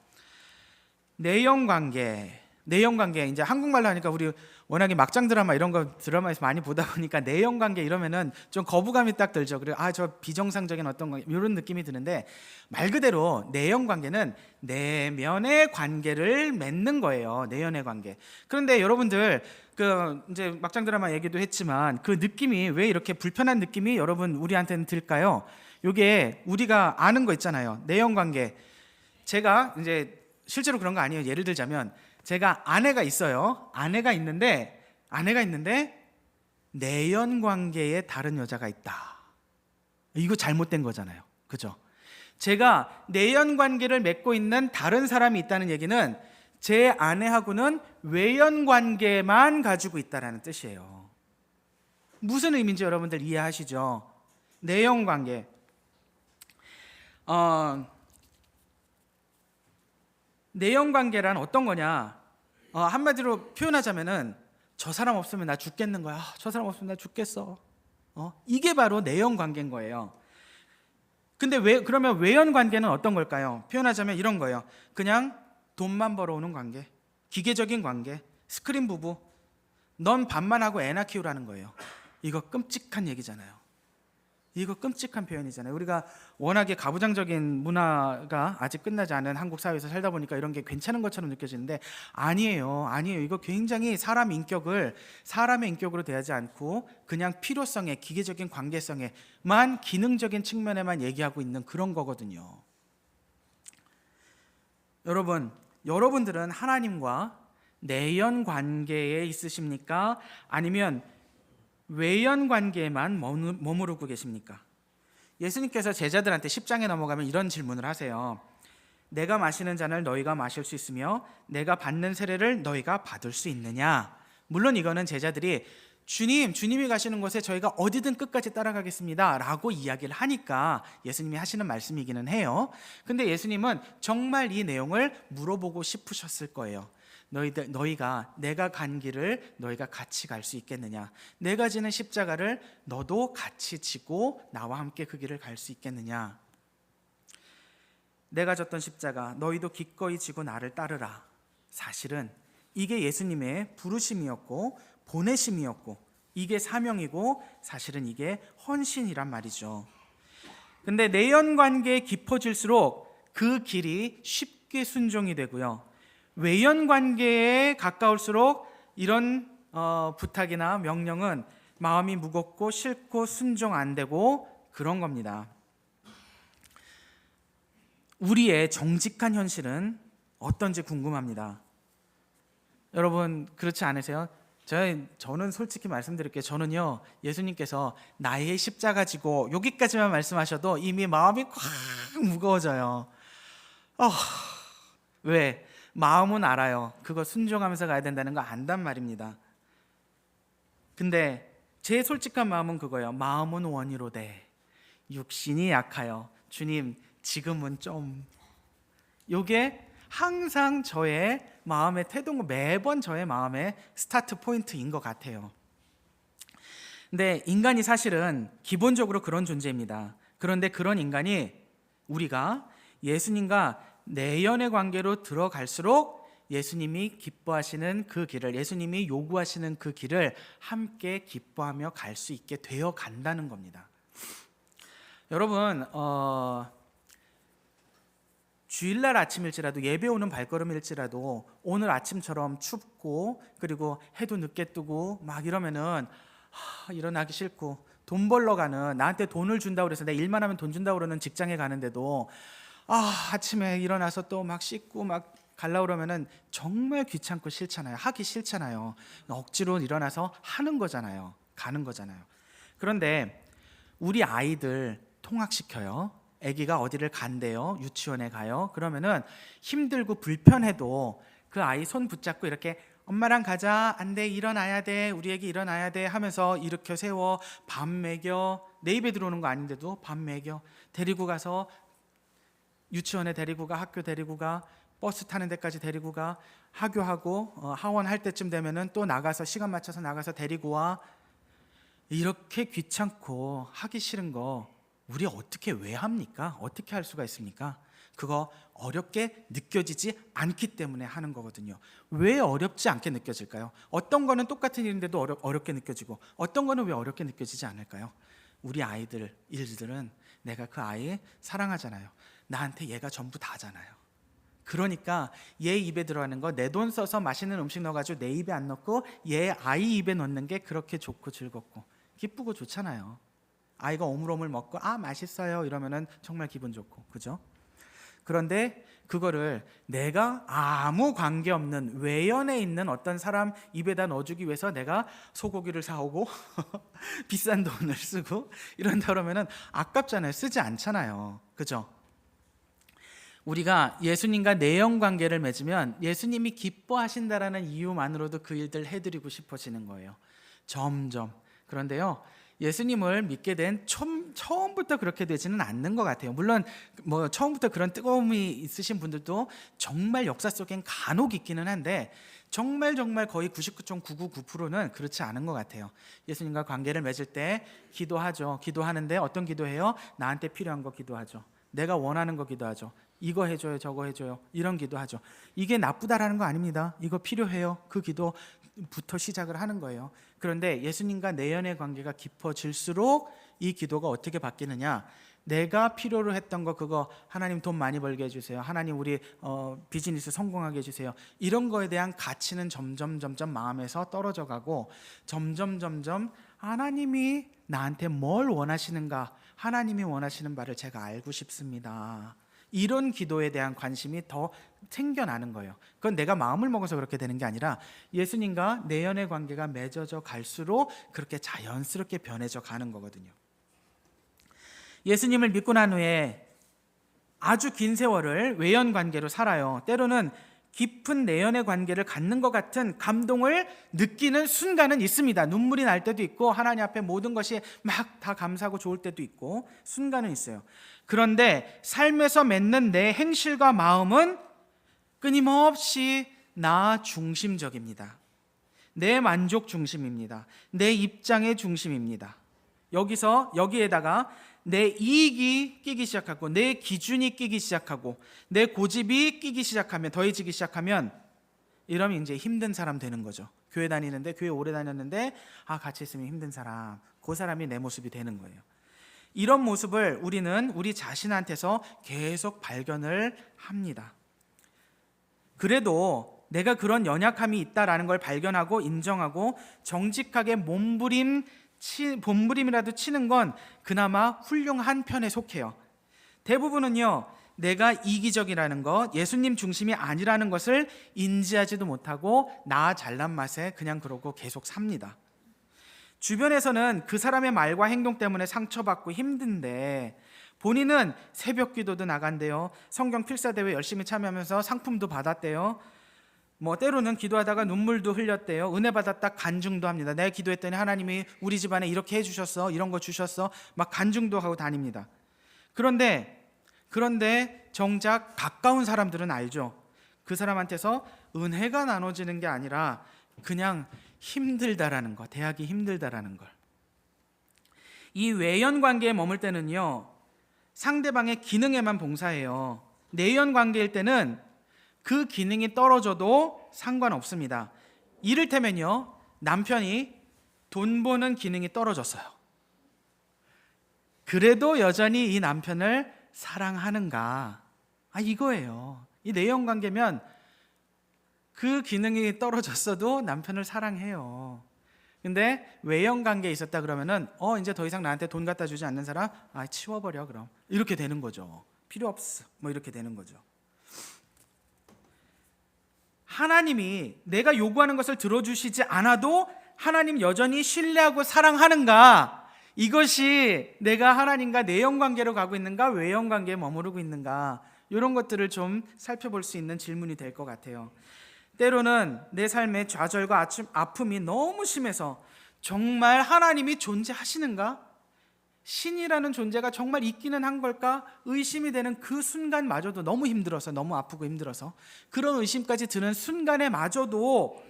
내연 관계, 내연 관계, 이제 한국말로 하니까 우리 워낙에 막장 드라마 이런 거 드라마에서 많이 보다 보니까 내연 관계 이러면은 좀 거부감이 딱 들죠. 그리고 저 비정상적인 어떤 거 이런 느낌이 드는데, 말 그대로 내연 관계는 내면의 관계를 맺는 거예요. 내연의 관계. 그런데 여러분들 그 이제 막장 드라마 얘기도 했지만 그 느낌이 왜 이렇게 불편한 느낌이 여러분 우리한테는 들까요? 요게 우리가 아는 거 있잖아요. 내연 관계. 제가 이제 실제로 그런 거 아니에요. 예를 들자면 제가 아내가 있어요. 아내가 있는데 내연 관계에 다른 여자가 있다. 이거 잘못된 거잖아요. 그죠? 제가 내연 관계를 맺고 있는 다른 사람이 있다는 얘기는 제 아내하고는 외연 관계만 가지고 있다라는 뜻이에요. 무슨 의미인지 여러분들 이해하시죠? 내연 관계. 내연 관계란 어떤 거냐? 한마디로 표현하자면은 저 사람 없으면 나 죽겠는 거야. 저 사람 없으면 나 죽겠어. 이게 바로 내연 관계인 거예요. 근데 그러면 외연 관계는 어떤 걸까요? 표현하자면 이런 거예요. 그냥 돈만 벌어오는 관계, 기계적인 관계, 스크린 부부. 넌 밥만 하고 애나 키우라는 거예요. 이거 끔찍한 얘기잖아요. 이거 끔찍한 표현이잖아요. 우리가 워낙에 가부장적인 문화가 아직 끝나지 않은 한국 사회에서 살다 보니까 이런 게 괜찮은 것처럼 느껴지는데 아니에요. 이거 굉장히 사람의 인격으로 대하지 않고 그냥 필요성에, 기계적인 관계성에만, 기능적인 측면에만 얘기하고 있는 그런 거거든요. 여러분들은 하나님과 내연 관계에 있으십니까? 아니면 외연 관계에만 머무르고 계십니까? 예수님께서 제자들한테 10장에 넘어가면 이런 질문을 하세요. 내가 마시는 잔을 너희가 마실 수 있으며 내가 받는 세례를 너희가 받을 수 있느냐? 물론 이거는 제자들이 주님이 가시는 곳에 저희가 어디든 끝까지 따라가겠습니다 라고 이야기를 하니까 예수님이 하시는 말씀이기는 해요. 근데 예수님은 정말 이 내용을 물어보고 싶으셨을 거예요. 너희가 내가 간 길을 너희가 같이 갈 수 있겠느냐? 내가 지는 십자가를 너도 같이 지고 나와 함께 그 길을 갈 수 있겠느냐? 내가 졌던 십자가 너희도 기꺼이 지고 나를 따르라. 사실은 이게 예수님의 부르심이었고 보내심이었고 이게 사명이고 사실은 이게 헌신이란 말이죠. 근데 내연 관계에 깊어질수록 그 길이 쉽게 순종이 되고요. 외연 관계에 가까울수록 이런 부탁이나 명령은 마음이 무겁고 싫고 순종 안 되고 그런 겁니다. 우리의 정직한 현실은 어떤지 궁금합니다. 여러분 그렇지 않으세요? 저는 솔직히 말씀드릴게요. 저는요, 예수님께서 나의 십자가 지고 여기까지만 말씀하셔도 이미 마음이 꽉 무거워져요. 왜? 마음은 알아요. 그거 순종하면서 가야 된다는 거 안단 말입니다. 근데 제 솔직한 마음은 그거예요. 마음은 원이로되 육신이 약하여 주님 지금은 좀. 요게 항상 저의 마음의 태도고 매번 저의 마음의 스타트 포인트인 것 같아요. 근데 인간이 사실은 기본적으로 그런 존재입니다. 그런데 그런 인간이 우리가 예수님과 내연의 관계로 들어갈수록 예수님이 기뻐하시는 그 길을, 예수님이 요구하시는 그 길을 함께 기뻐하며 갈 수 있게 되어 간다는 겁니다. 여러분 주일날 아침일지라도, 예배 오는 발걸음일지라도 오늘 아침처럼 춥고 그리고 해도 늦게 뜨고 막 이러면은 일어나기 싫고, 돈 벌러 가는, 나한테 돈을 준다고 그래서 내가 일만 하면 돈 준다고 그러는 직장에 가는데도 아침에 일어나서 또 막 씻고 막 가려고 그러면은 정말 귀찮고 싫잖아요. 하기 싫잖아요. 억지로 일어나서 하는 거잖아요. 가는 거잖아요. 그런데 우리 아이들 통학시켜요. 아기가 어디를 간대요. 유치원에 가요. 그러면은 힘들고 불편해도 그 아이 손 붙잡고 이렇게 엄마랑 가자. 안 돼, 일어나야 돼. 우리 애기 일어나야 돼 하면서 일으켜 세워 밥 먹여. 내 입에 들어오는 거 아닌데도 밥 먹여. 데리고 가서 유치원에 데리고 가, 학교 데리고 가, 버스 타는 데까지 데리고 가, 하교하고 하원 할 때쯤 되면은 또 나가서 시간 맞춰서 나가서 데리고 와. 이렇게 귀찮고 하기 싫은 거 우리 어떻게 왜 합니까? 어떻게 할 수가 있습니까? 그거 어렵게 느껴지지 않기 때문에 하는 거거든요. 왜 어렵지 않게 느껴질까요? 어떤 거는 똑같은 일인데도 어렵게 느껴지고 어떤 거는 왜 어렵게 느껴지지 않을까요? 우리 일들은 내가 그 아이 사랑하잖아요. 나한테 얘가 전부 다잖아요. 그러니까 얘 입에 들어가는 거 내 돈 써서 맛있는 음식 넣어가지고 내 입에 안 넣고 얘 아이 입에 넣는 게 그렇게 좋고 즐겁고 기쁘고 좋잖아요. 아이가 오물오물 먹고 맛있어요 이러면은 정말 기분 좋고, 그죠? 그런데 그거를 내가 아무 관계없는 외연에 있는 어떤 사람 입에다 넣어주기 위해서 내가 소고기를 사오고 비싼 돈을 쓰고 이런다 그러면은 아깝잖아요. 쓰지 않잖아요. 그죠? 우리가 예수님과 내연 관계를 맺으면 예수님이 기뻐하신다라는 이유만으로도 그 일들 해드리고 싶어지는 거예요. 점점. 그런데요, 예수님을 믿게 된 처음부터 그렇게 되지는 않는 것 같아요. 물론 뭐 처음부터 그런 뜨거움이 있으신 분들도 정말 역사 속엔 간혹 있기는 한데 정말 거의 99.999%는 그렇지 않은 것 같아요. 예수님과 관계를 맺을 때 기도하죠. 기도하는데 어떤 기도해요? 나한테 필요한 거 기도하죠. 내가 원하는 거 기도하죠. 이거 해줘요, 저거 해줘요, 이런 기도하죠. 이게 나쁘다라는 거 아닙니다. 이거 필요해요. 그 기도부터 시작을 하는 거예요. 그런데 예수님과 내연의 관계가 깊어질수록 이 기도가 어떻게 바뀌느냐? 내가 필요로 했던 거, 그거 하나님 돈 많이 벌게 해주세요, 하나님 우리 비즈니스 성공하게 해주세요, 이런 거에 대한 가치는 점점 마음에서 떨어져 가고 점점 하나님이 나한테 뭘 원하시는가, 하나님이 원하시는 바를 제가 알고 싶습니다, 이런 기도에 대한 관심이 더 생겨나는 거예요. 그건 내가 마음을 먹어서 그렇게 되는 게 아니라 예수님과 내연의 관계가 맺어져 갈수록 그렇게 자연스럽게 변해져 가는 거거든요. 예수님을 믿고 난 후에 아주 긴 세월을 외연 관계로 살아요. 때로는 깊은 내연의 관계를 갖는 것 같은 감동을 느끼는 순간은 있습니다. 눈물이 날 때도 있고 하나님 앞에 모든 것이 막 다 감사하고 좋을 때도 있고 순간은 있어요. 그런데 삶에서 맺는 내 행실과 마음은 끊임없이 나 중심적입니다. 내 만족 중심입니다. 내 입장의 중심입니다. 여기에다가 내 이익이 끼기 시작하고 내 기준이 끼기 시작하고 내 고집이 끼기 시작하면, 더해지기 시작하면, 이러면 이제 힘든 사람 되는 거죠. 교회 다니는데, 교회 오래 다녔는데 같이 있으면 힘든 사람, 그 사람이 내 모습이 되는 거예요. 이런 모습을 우리는 우리 자신한테서 계속 발견을 합니다. 그래도 내가 그런 연약함이 있다라는 걸 발견하고 인정하고 정직하게 몸부림이라도 치는 건 그나마 훌륭한 편에 속해요. 대부분은요, 내가 이기적이라는 것, 예수님 중심이 아니라는 것을 인지하지도 못하고 나 잘난 맛에 그냥 그러고 계속 삽니다. 주변에서는 그 사람의 말과 행동 때문에 상처받고 힘든데 본인은 새벽 기도도 나간대요. 성경 필사대회 열심히 참여하면서 상품도 받았대요. 때로는 기도하다가 눈물도 흘렸대요. 은혜 받았다 간증도 합니다. 내가 기도했더니 하나님이 우리 집안에 이렇게 해주셨어, 이런 거 주셨어, 막 간증도 하고 다닙니다. 그런데 정작 가까운 사람들은 알죠. 그 사람한테서 은혜가 나눠지는 게 아니라 그냥 힘들다라는 거, 대하기 힘들다라는 걸. 이 외연 관계에 머물 때는요, 상대방의 기능에만 봉사해요. 내연 관계일 때는 그 기능이 떨어져도 상관없습니다. 이를테면요, 남편이 돈 버는 기능이 떨어졌어요. 그래도 여전히 이 남편을 사랑하는가? 이거예요. 이 내연 관계면 그 기능이 떨어졌어도 남편을 사랑해요. 근데 외연 관계에 있었다 그러면은 이제 더 이상 나한테 돈 갖다 주지 않는 사람 치워버려, 그럼 이렇게 되는 거죠. 필요 없어, 이렇게 되는 거죠. 하나님이 내가 요구하는 것을 들어주시지 않아도 하나님 여전히 신뢰하고 사랑하는가? 이것이 내가 하나님과 내연 관계로 가고 있는가, 외연 관계에 머무르고 있는가, 이런 것들을 좀 살펴볼 수 있는 질문이 될 것 같아요. 때로는 내 삶의 좌절과 아픔이 너무 심해서 정말 하나님이 존재하시는가? 신이라는 존재가 정말 있기는 한 걸까? 의심이 되는 그 순간마저도 너무 힘들어서, 너무 아프고 힘들어서 그런 의심까지 드는 순간에 마저도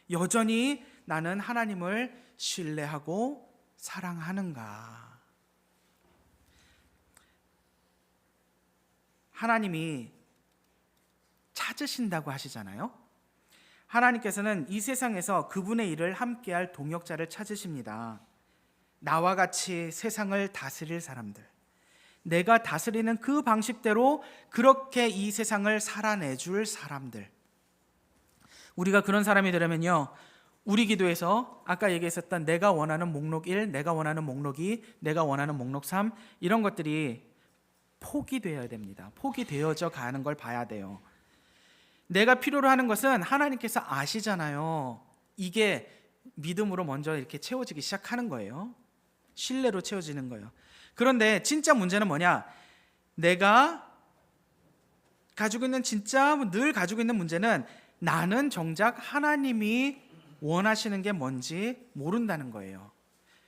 여전히 나는 하나님을 신뢰하고 사랑하는가? 하나님이 찾으신다고 하시잖아요. 하나님께서는 이 세상에서 그분의 일을 함께할 동역자를 찾으십니다. 나와 같이 세상을 다스릴 사람들, 내가 다스리는 그 방식대로 그렇게 이 세상을 살아내줄 사람들, 우리가 그런 사람이 되려면요, 우리 기도에서 아까 얘기했었던 내가 원하는 목록 1, 내가 원하는 목록 2, 내가 원하는 목록 3, 이런 것들이 포기되어야 됩니다. 포기되어져 가는 걸 봐야 돼요. 내가 필요로 하는 것은 하나님께서 아시잖아요. 이게 믿음으로 먼저 이렇게 채워지기 시작하는 거예요. 신뢰로 채워지는 거예요. 그런데 진짜 문제는 뭐냐? 내가 가지고 있는, 진짜 늘 가지고 있는 문제는 나는 정작 하나님이 원하시는 게 뭔지 모른다는 거예요.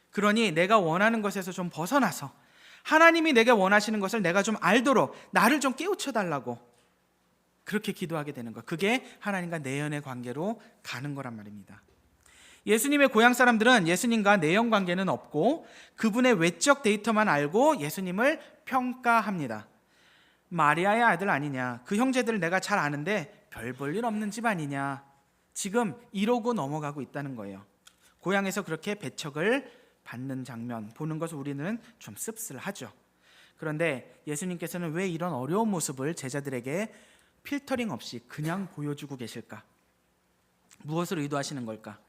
그러니 내가 원하는 것에서 좀 벗어나서 하나님이 내게 원하시는 것을 내가 좀 알도록 나를 좀 깨우쳐 달라고 그렇게 기도하게 되는 거. 그게 하나님과 내연의 관계로 가는 거란 말입니다. 예수님의 고향 사람들은 예수님과 내연 관계는 없고 그분의 외적 데이터만 알고 예수님을 평가합니다. 마리아의 아들 아니냐, 그 형제들을 내가 잘 아는데 별 볼 일 없는 집 아니냐, 지금 이러고 넘어가고 있다는 거예요. 고향에서 그렇게 배척을 받는 장면 보는 것을 우리는 좀 씁쓸하죠. 그런데 예수님께서는 왜 이런 어려운 모습을 제자들에게 필터링 없이 그냥 보여주고 계실까? 무엇을 의도하시는 걸까?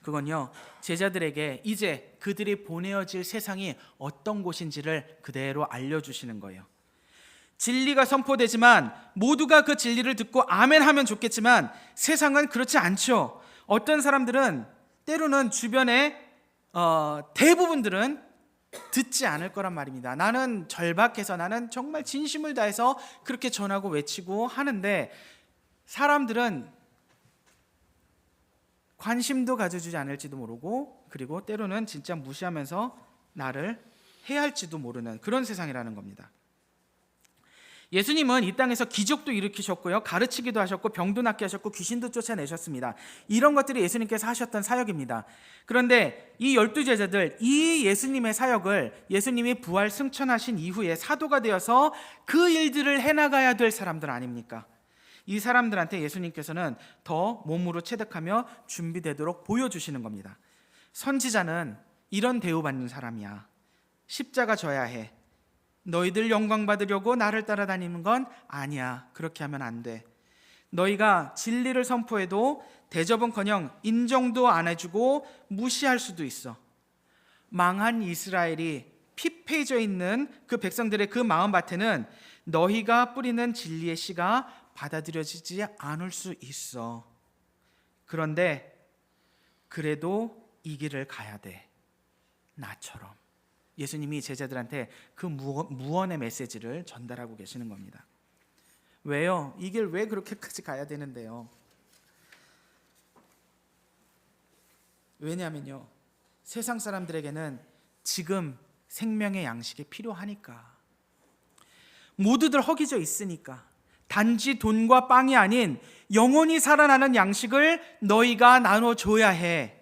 그건요, 제자들에게 이제 그들이 보내어질 세상이 어떤 곳인지를 그대로 알려주시는 거예요. 진리가 선포되지만 모두가 그 진리를 듣고 아멘 하면 좋겠지만 세상은 그렇지 않죠. 어떤 사람들은 때로는 주변에 대부분들은 듣지 않을 거란 말입니다. 나는 절박해서, 나는 정말 진심을 다해서 그렇게 전하고 외치고 하는데 사람들은 관심도 가져주지 않을지도 모르고, 그리고 때로는 진짜 무시하면서 나를 해할지도 모르는 그런 세상이라는 겁니다. 예수님은 이 땅에서 기적도 일으키셨고요, 가르치기도 하셨고, 병도 낫게 하셨고, 귀신도 쫓아내셨습니다. 이런 것들이 예수님께서 하셨던 사역입니다. 그런데 이 12제자들, 이 예수님의 사역을 예수님이 부활 승천하신 이후에 사도가 되어서 그 일들을 해나가야 될 사람들 아닙니까? 이 사람들한테 예수님께서는 더 몸으로 체득하며 준비되도록 보여주시는 겁니다. 선지자는 이런 대우받는 사람이야. 십자가 져야 해. 너희들 영광 받으려고 나를 따라다니는 건 아니야. 그렇게 하면 안 돼. 너희가 진리를 선포해도 대접은커녕 인정도 안 해주고 무시할 수도 있어. 망한 이스라엘이 피폐해져 있는 그 백성들의 그 마음밭에는 너희가 뿌리는 진리의 씨가 받아들여지지 않을 수 있어. 그런데 그래도 이 길을 가야 돼. 나처럼. 예수님이 제자들한테 그 무언의 메시지를 전달하고 계시는 겁니다. 왜요? 이 길 왜 그렇게까지 가야 되는데요? 왜냐하면요, 세상 사람들에게는 지금 생명의 양식이 필요하니까, 모두들 허기져 있으니까, 단지 돈과 빵이 아닌 영원히 살아나는 양식을 너희가 나눠줘야 해.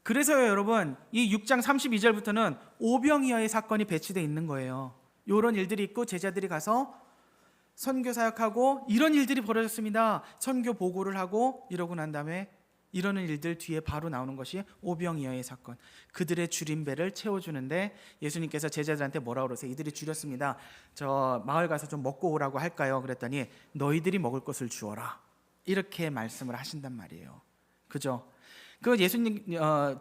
그래서요, 여러분, 이 6장 32절부터는 오병이어의 사건이 배치되어 있는 거예요. 이런 일들이 있고 제자들이 가서 선교 사역하고 이런 일들이 벌어졌습니다. 선교 보고를 하고 이러고 난 다음에 이러는 일들 뒤에 바로 나오는 것이 오병이어의 사건. 그들의 줄인 배를 채워주는데 예수님께서 제자들한테 뭐라고 그러세요? 이들이 줄였습니다. 저 마을 가서 좀 먹고 오라고 할까요? 그랬더니 너희들이 먹을 것을 주어라. 이렇게 말씀을 하신단 말이에요. 그죠? 그 예수님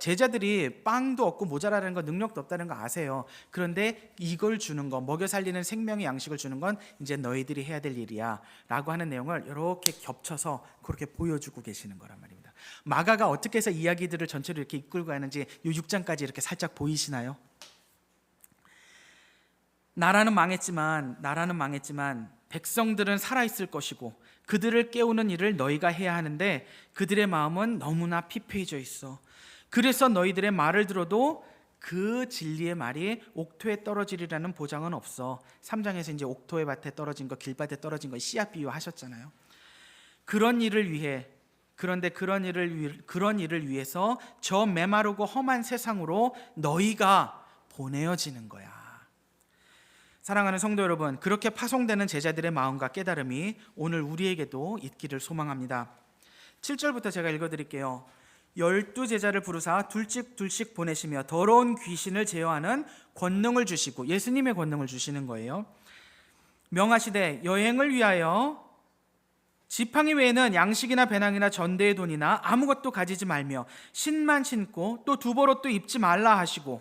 제자들이 빵도 없고 모자라는 거, 능력도 없다는 거 아세요. 그런데 이걸 주는 거, 먹여 살리는 생명의 양식을 주는 건 이제 너희들이 해야 될 일이야 라고 하는 내용을 이렇게 겹쳐서 그렇게 보여주고 계시는 거란 말입니다. 마가가 어떻게 해서 이야기들을 전체로 이렇게 이끌고 가는지 이 6장까지 이렇게 살짝 보이시나요? 나라는 망했지만 백성들은 살아있을 것이고 그들을 깨우는 일을 너희가 해야 하는데 그들의 마음은 너무나 피폐해져 있어. 그래서 너희들의 말을 들어도 그 진리의 말이 옥토에 떨어지리라는 보장은 없어. 3장에서 이제 옥토의 밭에 떨어진 거, 길밭에 떨어진 거 씨앗 비유하셨잖아요. 그런 일을 위해, 그런데 그런 일을 위해서 저 메마르고 험한 세상으로 너희가 보내어지는 거야. 사랑하는 성도 여러분, 그렇게 파송되는 제자들의 마음과 깨달음이 오늘 우리에게도 있기를 소망합니다. 7절부터 제가 읽어드릴게요. 12제자를 부르사 둘씩 보내시며 더러운 귀신을 제어하는 권능을 주시고, 예수님의 권능을 주시는 거예요. 명하시되 여행을 위하여 지팡이 외에는 양식이나 배낭이나 전대의 돈이나 아무것도 가지지 말며 신만 신고 또 두벌옷도 입지 말라 하시고.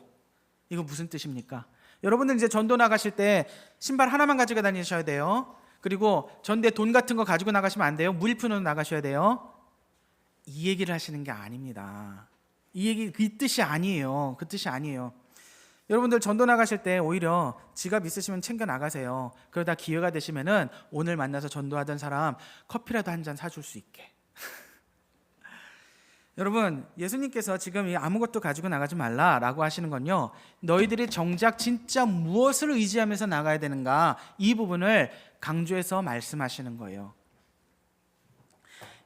이거 무슨 뜻입니까? 여러분들 이제 전도 나가실 때 신발 하나만 가지고 다니셔야 돼요. 그리고 전대 돈 같은 거 가지고 나가시면 안 돼요. 무일푼으로 나가셔야 돼요. 이 얘기를 하시는 게 아닙니다. 이 얘기 그 뜻이 아니에요. 그 뜻이 아니에요. 여러분들 전도 나가실 때 오히려 지갑 있으시면 챙겨 나가세요. 그러다 기회가 되시면은 오늘 만나서 전도하던 사람 커피라도 한 잔 사줄 수 있게. 여러분, 예수님께서 지금 이 아무것도 가지고 나가지 말라라고 하시는 건요, 너희들이 정작 진짜 무엇을 의지하면서 나가야 되는가, 이 부분을 강조해서 말씀하시는 거예요.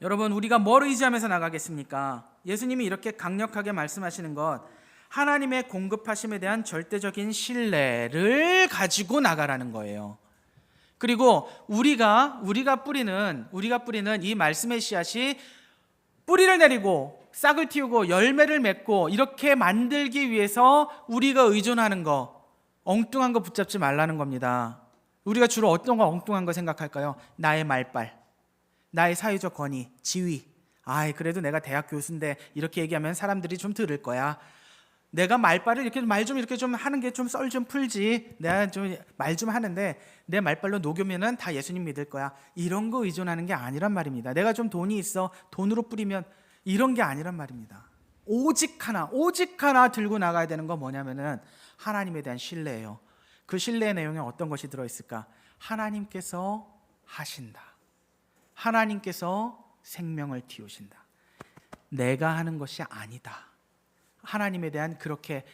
여러분, 우리가 뭘 의지하면서 나가겠습니까? 예수님이 이렇게 강력하게 말씀하시는 것, 하나님의 공급하심에 대한 절대적인 신뢰를 가지고 나가라는 거예요. 그리고 우리가 뿌리는 이 말씀의 씨앗이 뿌리를 내리고 싹을 틔우고 열매를 맺고 이렇게 만들기 위해서 우리가 의존하는 거, 엉뚱한 거 붙잡지 말라는 겁니다. 우리가 주로 어떤 거 엉뚱한 거 생각할까요? 나의 말빨, 나의 사회적 권위, 지위. 그래도 내가 대학 교수인데 이렇게 얘기하면 사람들이 좀 들을 거야. 내가 말빨을 이렇게 말 좀 이렇게 좀 하는 게 좀 썰 좀 풀지. 내가 좀 말 좀 하는데 내 말빨로 녹으면은 다 예수님 믿을 거야. 이런 거 의존하는 게 아니란 말입니다. 내가 좀 돈이 있어, 돈으로 뿌리면, 이런 게 아니란 말입니다. 오직 하나 들고 나가야 되는 건 뭐냐면은 하나님에 대한 신뢰예요. 그 신뢰의 내용에 어떤 것이 들어있을까? 하나님께서 하신다. 하나님께서 생명을 틔우신다. 내가 하는 것이 아니다. 하나님에 대한 그렇게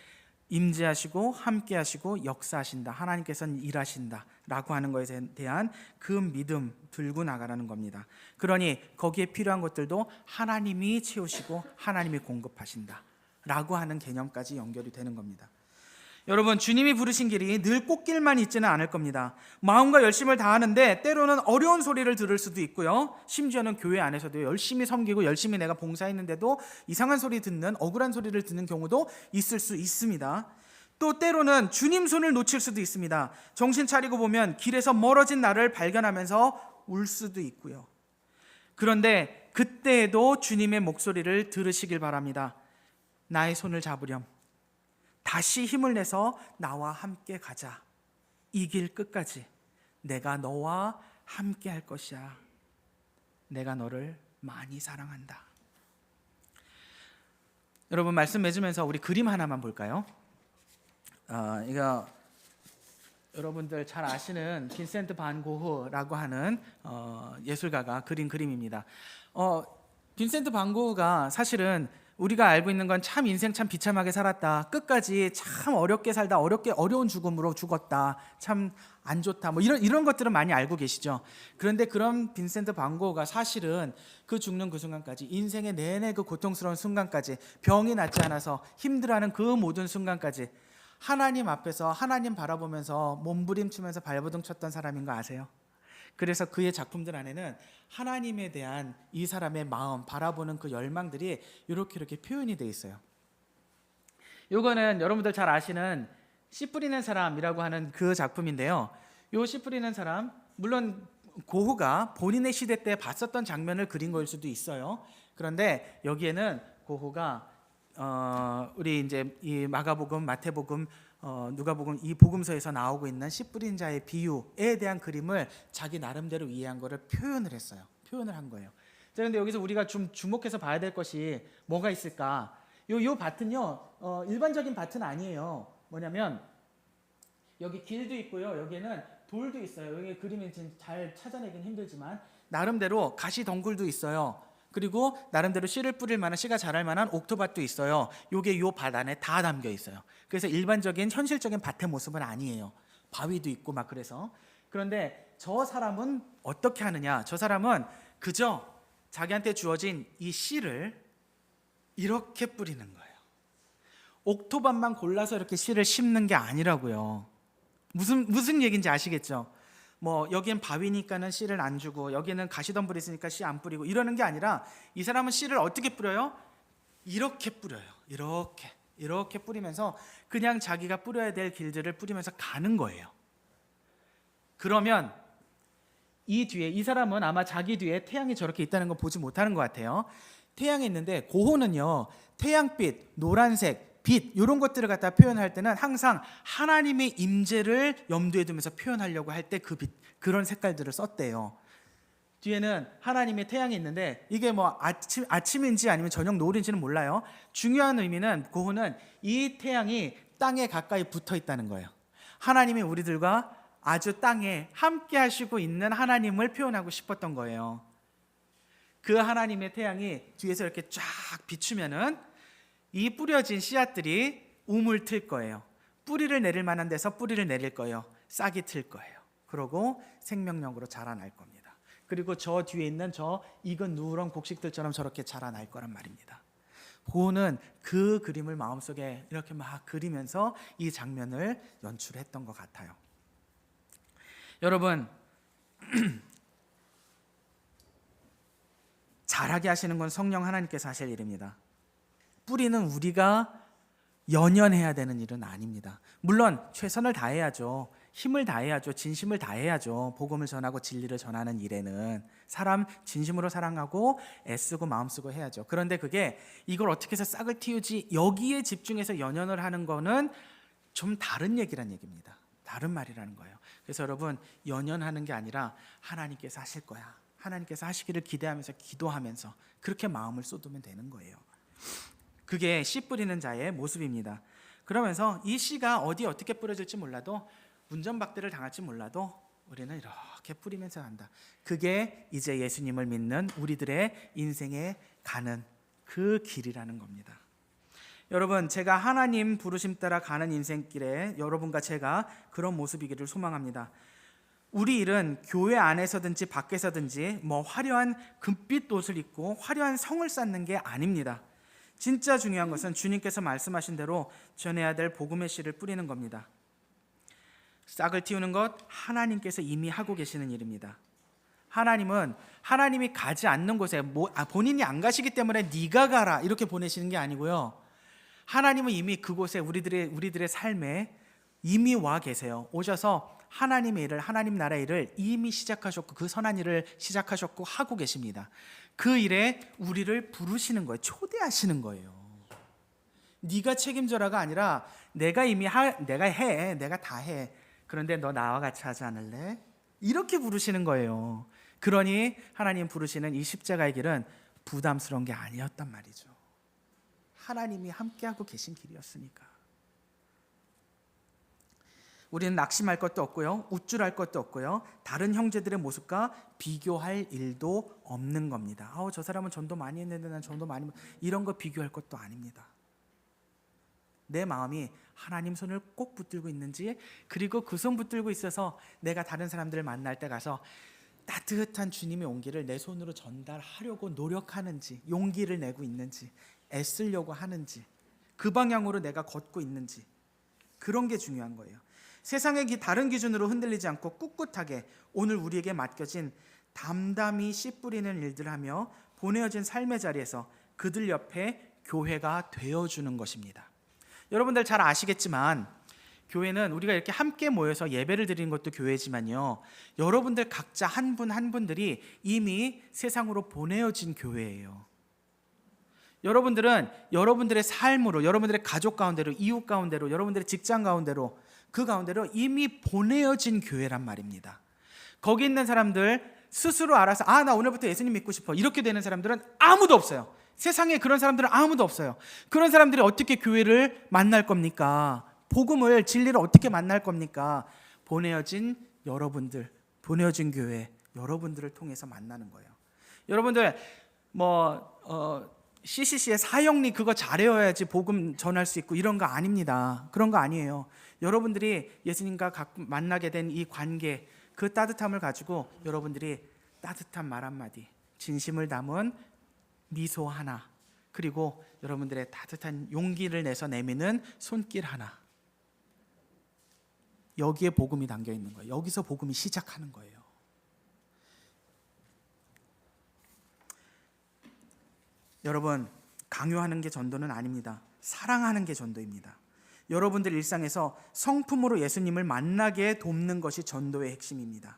임재하시고 함께하시고 역사하신다. 하나님께서는 일하신다 라고 하는 것에 대한 그 믿음 들고 나가라는 겁니다. 그러니 거기에 필요한 것들도 하나님이 채우시고 하나님이 공급하신다 라고 하는 개념까지 연결이 되는 겁니다. 여러분, 주님이 부르신 길이 늘 꽃길만 있지는 않을 겁니다. 마음과 열심을 다하는데 때로는 어려운 소리를 들을 수도 있고요, 심지어는 교회 안에서도 열심히 섬기고 열심히 내가 봉사했는데도 이상한 소리 듣는, 억울한 소리를 듣는 경우도 있을 수 있습니다. 또 때로는 주님 손을 놓칠 수도 있습니다. 정신 차리고 보면 길에서 멀어진 나를 발견하면서 울 수도 있고요. 그런데 그때에도 주님의 목소리를 들으시길 바랍니다. 나의 손을 잡으렴. 다시 힘을 내서 나와 함께 가자. 이 길 끝까지 내가 너와 함께 할 것이야. 내가 너를 많이 사랑한다. 여러분, 말씀 맺으면서 우리 그림 하나만 볼까요? 이거 여러분들 잘 아시는 빈센트 반 고흐라고 하는 예술가가 그린 그림입니다. 빈센트 반 고흐가 사실은 우리가 알고 있는 건 참 인생 참 비참하게 살았다, 끝까지 참 어렵게 살다 어려운 죽음으로 죽었다, 참 안 좋다, 뭐 이런 것들은 많이 알고 계시죠. 그런데 그런 빈센트 반 고흐가 사실은 그 죽는 그 순간까지, 인생의 내내 그 고통스러운 순간까지, 병이 낫지 않아서 힘들어하는 그 모든 순간까지 하나님 앞에서 하나님 바라보면서 몸부림치면서 발버둥 쳤던 사람인 거 아세요? 그래서 그의 작품들 안에는 하나님에 대한 이 사람의 마음, 바라보는 그 열망들이 이렇게 표현이 되어 있어요. 이거는 여러분들 잘 아시는 씨 뿌리는 사람이라고 하는 그 작품인데요. 이 씨 뿌리는 사람, 물론 고흐가 본인의 시대 때 봤었던 장면을 그린 거일 수도 있어요. 그런데 여기에는 고흐가 우리 이제 이 마가복음, 마태복음, 누가복음, 이 복음서에서 나오고 있는 씨 뿌린 자의 비유에 대한 그림을 자기 나름대로 이해한 거를 표현을 한 거예요. 자, 그런데 여기서 우리가 좀 주목해서 봐야 될 것이 뭐가 있을까? 요 밭은요, 일반적인 밭은 아니에요. 뭐냐면 여기 길도 있고요, 여기에는 돌도 있어요. 여기 그림이 지금 잘 찾아내긴 힘들지만 나름대로 가시덩굴도 있어요. 그리고 나름대로 씨를 뿌릴 만한, 씨가 자랄 만한 옥토밭도 있어요. 요게 요 밭 안에 다 담겨 있어요. 그래서 일반적인 현실적인 밭의 모습은 아니에요. 바위도 있고 막 그래서. 그런데 저 사람은 어떻게 하느냐? 저 사람은 그저 자기한테 주어진 이 씨를 이렇게 뿌리는 거예요. 옥토밭만 골라서 이렇게 씨를 심는 게 아니라고요. 무슨 얘기인지 아시겠죠? 뭐 여기는 바위니까는 씨를 안 주고 여기는 가시덤불이 있으니까 씨 안 뿌리고 이러는 게 아니라 이 사람은 씨를 어떻게 뿌려요? 이렇게 뿌려요. 이렇게 뿌리면서 그냥 자기가 뿌려야 될 길들을 뿌리면서 가는 거예요. 그러면 이 뒤에 이 사람은 아마 자기 뒤에 태양이 저렇게 있다는 걸 보지 못하는 것 같아요. 태양이 있는데 고호는요, 태양빛, 노란색, 빛 이런 것들을 갖다 표현할 때는 항상 하나님의 임재를 염두에 두면서 표현하려고 할 때 그 빛, 그런 색깔들을 썼대요. 뒤에는 하나님의 태양이 있는데 이게 뭐 아침인지 아니면 저녁 노을인지는 몰라요. 중요한 의미는 고호는 이 태양이 땅에 가까이 붙어 있다는 거예요. 하나님이 우리들과 아주 땅에 함께 하시고 있는 하나님을 표현하고 싶었던 거예요. 그 하나님의 태양이 뒤에서 이렇게 쫙 비추면은 이 뿌려진 씨앗들이 우물 틀 거예요. 뿌리를 내릴 만한 데서 뿌리를 내릴 거예요. 싹이 틀 거예요. 그러고 생명력으로 자라날 겁니다. 그리고 저 뒤에 있는 저 익은 누런 곡식들처럼 저렇게 자라날 거란 말입니다. 보호는 그 그림을 마음속에 이렇게 막 그리면서 이 장면을 연출했던 것 같아요. 여러분, 잘하게 하시는 건 성령 하나님께서 하실 일입니다. 뿌리는 우리가 연연해야 되는 일은 아닙니다. 물론 최선을 다해야죠. 힘을 다해야죠. 진심을 다해야죠. 복음을 전하고 진리를 전하는 일에는 사람 진심으로 사랑하고 애쓰고 마음쓰고 해야죠. 그런데 그게 이걸 어떻게 해서 싹을 틔우지 여기에 집중해서 연연을 하는 거는 좀 다른 얘기란 얘기입니다. 다른 말이라는 거예요. 그래서 여러분, 연연하는 게 아니라 하나님께서 하실 거야, 하나님께서 하시기를 기대하면서 기도하면서 그렇게 마음을 쏟으면 되는 거예요. 그게 씨 뿌리는 자의 모습입니다. 그러면서 이 씨가 어디에 어떻게 뿌려질지 몰라도, 운전박대를 당할지 몰라도 우리는 이렇게 뿌리면서 한다. 그게 이제 예수님을 믿는 우리들의 인생에 가는 그 길이라는 겁니다. 여러분, 제가 하나님 부르심 따라 가는 인생길에 여러분과 제가 그런 모습이기를 소망합니다. 우리 일은 교회 안에서든지 밖에서든지 뭐 화려한 금빛 옷을 입고 화려한 성을 쌓는 게 아닙니다. 진짜 중요한 것은 주님께서 말씀하신 대로 전해야 될 복음의 씨를 뿌리는 겁니다. 싹을 틔우는 것 하나님께서 이미 하고 계시는 일입니다. 하나님은 하나님이 가지 않는 곳에 본인이 안 가시기 때문에 네가 가라 이렇게 보내시는 게 아니고요. 하나님은 이미 그곳에 우리들의 삶에 이미 와 계세요. 오셔서 하나님의 일을, 하나님 나라의 일을 이미 시작하셨고 그 선한 일을 시작하셨고 하고 계십니다. 그 일에 우리를 부르시는 거예요. 초대하시는 거예요. 네가 책임져라가 아니라 내가 다 해. 그런데 너 나와 같이 하지 않을래? 이렇게 부르시는 거예요. 그러니 하나님 부르시는 이 십자가의 길은 부담스러운 게 아니었단 말이죠. 하나님이 함께하고 계신 길이었으니까. 우리는 낙심할 것도 없고요, 우쭐할 것도 없고요, 다른 형제들의 모습과 비교할 일도 없는 겁니다. 저 사람은 전도 많이 했는데 난 전도 많이 이런 거 비교할 것도 아닙니다. 내 마음이 하나님 손을 꼭 붙들고 있는지, 그리고 그 손 붙들고 있어서 내가 다른 사람들을 만날 때 가서 따뜻한 주님의 온기를 내 손으로 전달하려고 노력하는지, 용기를 내고 있는지, 애쓰려고 하는지, 그 방향으로 내가 걷고 있는지, 그런 게 중요한 거예요. 세상의 다른 기준으로 흔들리지 않고 꿋꿋하게 오늘 우리에게 맡겨진 담담히 씨 뿌리는 일들을 하며 보내어진 삶의 자리에서 그들 옆에 교회가 되어주는 것입니다. 여러분들 잘 아시겠지만 교회는 우리가 이렇게 함께 모여서 예배를 드리는 것도 교회지만요, 여러분들 각자 한 분 한 분들이 이미 세상으로 보내어진 교회예요. 여러분들은 여러분들의 삶으로, 여러분들의 가족 가운데로, 이웃 가운데로, 여러분들의 직장 가운데로, 그 가운데로 이미 보내어진 교회란 말입니다. 거기 있는 사람들 스스로 알아서 나 오늘부터 예수님 믿고 싶어 이렇게 되는 사람들은 아무도 없어요. 세상에 그런 사람들은 아무도 없어요. 그런 사람들이 어떻게 교회를 만날 겁니까? 복음을, 진리를 어떻게 만날 겁니까? 보내어진 여러분들, 보내어진 교회, 여러분들을 통해서 만나는 거예요. 여러분들 CCC의 사형리 그거 잘해야지 복음 전할 수 있고 이런 거 아닙니다. 그런 거 아니에요. 여러분들이 예수님과 만나게 된 이 관계, 그 따뜻함을 가지고 여러분들이 따뜻한 말 한마디, 진심을 담은 미소 하나, 그리고 여러분들의 따뜻한 용기를 내서 내미는 손길 하나, 여기에 복음이 담겨 있는 거예요. 여기서 복음이 시작하는 거예요. 여러분, 강요하는 게 전도는 아닙니다. 사랑하는 게 전도입니다. 여러분들 일상에서 성품으로 예수님을 만나게 돕는 것이 전도의 핵심입니다.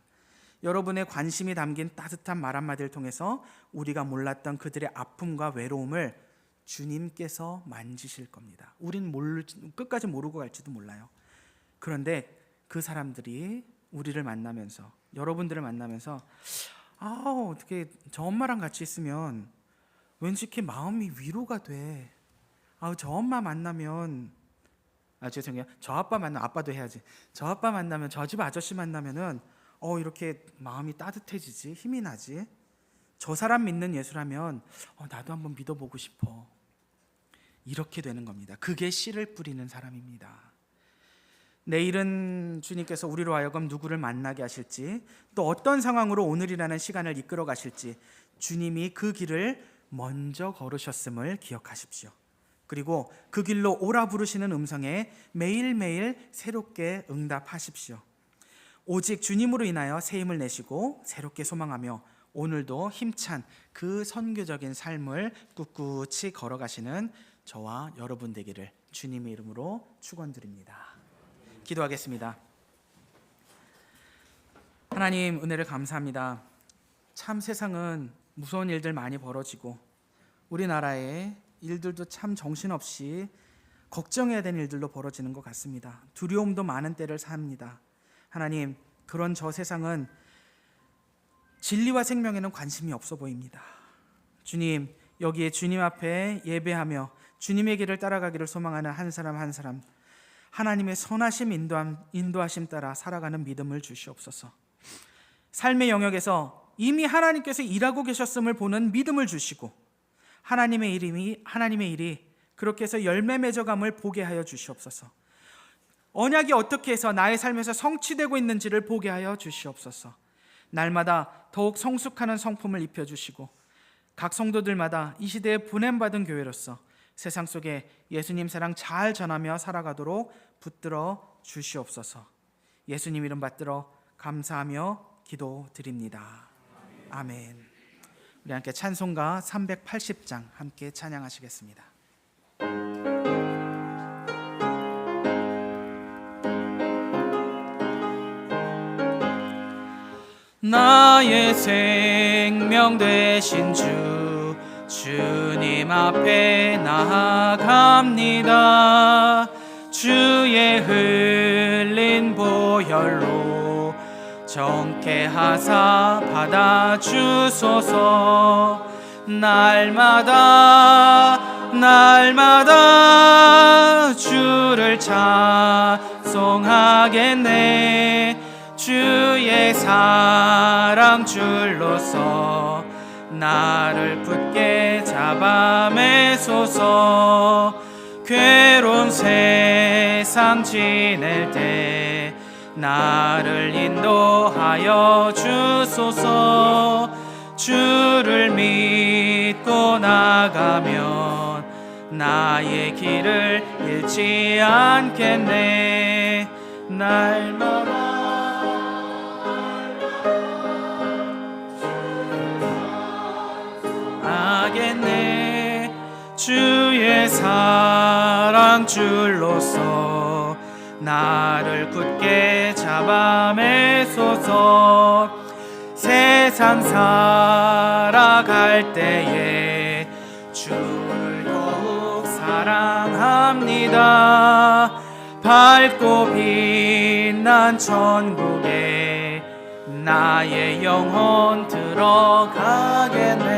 여러분의 관심이 담긴 따뜻한 말 한마디를 통해서 우리가 몰랐던 그들의 아픔과 외로움을 주님께서 만지실 겁니다. 우린 끝까지 모르고 갈지도 몰라요. 그런데 그 사람들이 우리를 만나면서, 여러분들을 만나면서 어떻게 저 엄마랑 같이 있으면 왠지 이렇게 마음이 위로가 돼. 저 엄마 만나면, 죄송해요. 저 아빠 만나면, 아빠도 해야지. 저 아빠 만나면, 저 집 아저씨 만나면은 이렇게 마음이 따뜻해지지, 힘이 나지. 저 사람 믿는 예수라면 나도 한번 믿어보고 싶어. 이렇게 되는 겁니다. 그게 씨를 뿌리는 사람입니다. 내일은 주님께서 우리로 하여금 누구를 만나게 하실지, 또 어떤 상황으로 오늘이라는 시간을 이끌어 가실지 주님이 그 길을 먼저 걸으셨음을 기억하십시오. 그리고 그 길로 오라 부르시는 음성에 매일매일 새롭게 응답하십시오. 오직 주님으로 인하여 새 힘을 내시고 새롭게 소망하며 오늘도 힘찬 그 선교적인 삶을 꿋꿋이 걸어가시는 저와 여러분 되기를 주님의 이름으로 축원드립니다. 기도하겠습니다. 하나님, 은혜를 감사합니다. 참 세상은 무서운 일들 많이 벌어지고 우리나라의 일들도 참 정신없이 걱정해야 되는 일들도 벌어지는 것 같습니다. 두려움도 많은 때를 삽니다. 하나님, 그런 저 세상은 진리와 생명에는 관심이 없어 보입니다. 주님, 여기에 주님 앞에 예배하며 주님의 길을 따라가기를 소망하는 한 사람 한 사람, 하나님의 선하심 인도하심 따라 살아가는 믿음을 주시옵소서. 삶의 영역에서 이미 하나님께서 일하고 계셨음을 보는 믿음을 주시고 하나님의 일이 그렇게 해서 열매 맺어감을 보게 하여 주시옵소서. 언약이 어떻게 해서 나의 삶에서 성취되고 있는지를 보게 하여 주시옵소서. 날마다 더욱 성숙하는 성품을 입혀주시고 각 성도들마다 이 시대에 보냄받은 교회로서 세상 속에 예수님 사랑 잘 전하며 살아가도록 붙들어 주시옵소서. 예수님 이름 받들어 감사하며 기도드립니다. 아멘. 우리 함께 찬송가 380장 함께 찬양하시겠습니다. 나의 생명 되신 주님 앞에 나아갑니다. 주의 흘린 보혈로 정케 하사 받아주소서. 날마다 주를 찬송하겠네. 주의 사랑 줄로서 나를 붙게 잡아매소서. 괴로운 세상 지낼 때 나를 인도하여 주소서. 주를 믿고 나가면 나의 길을 잃지 않겠네. 날마다 하겠네. 주의 사랑 줄로서 나를 굳게 잡아매소서. 세상 살아갈 때에 주를 더욱 사랑합니다. 밝고 빛난 천국에 나의 영혼 들어가겠네.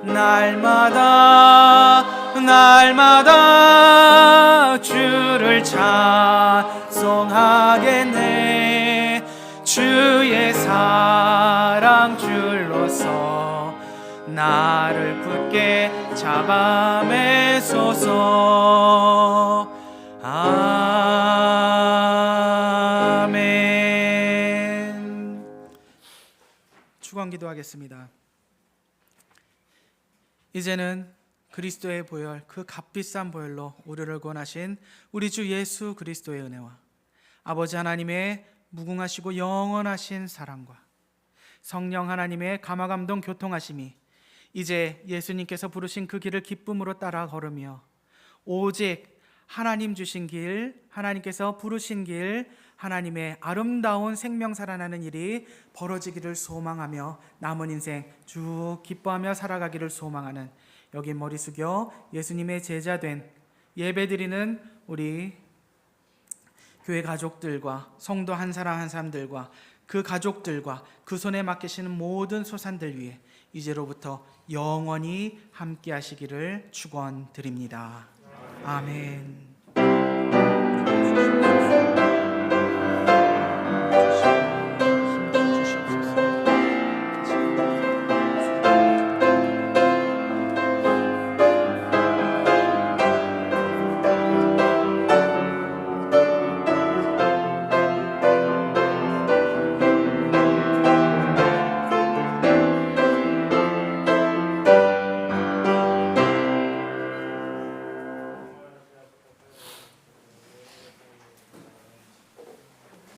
날마다 주를 찬송하겠네. 주의 사랑 줄로서 나를 굳게 잡아매소서. 아멘. 축원 기도하겠습니다. 이제는 그리스도의 보혈, 그 값비싼 보혈로 우리를 구원하신 우리 주 예수 그리스도의 은혜와 아버지 하나님의 무궁하시고 영원하신 사랑과 성령 하나님의 감화감동 교통하심이 이제 예수님께서 부르신 그 길을 기쁨으로 따라 걸으며 오직 하나님 주신 길, 하나님께서 부르신 길, 하나님의 아름다운 생명 살아나는 일이 벌어지기를 소망하며 남은 인생 쭉 기뻐하며 살아가기를 소망하는, 여기 머리 숙여 예수님의 제자된 예배드리는 우리 교회 가족들과 성도 한 사람 한 사람들과 그 가족들과 그 손에 맡기시는 모든 소산들 위해 이제로부터 영원히 함께 하시기를 축원드립니다. 아멘.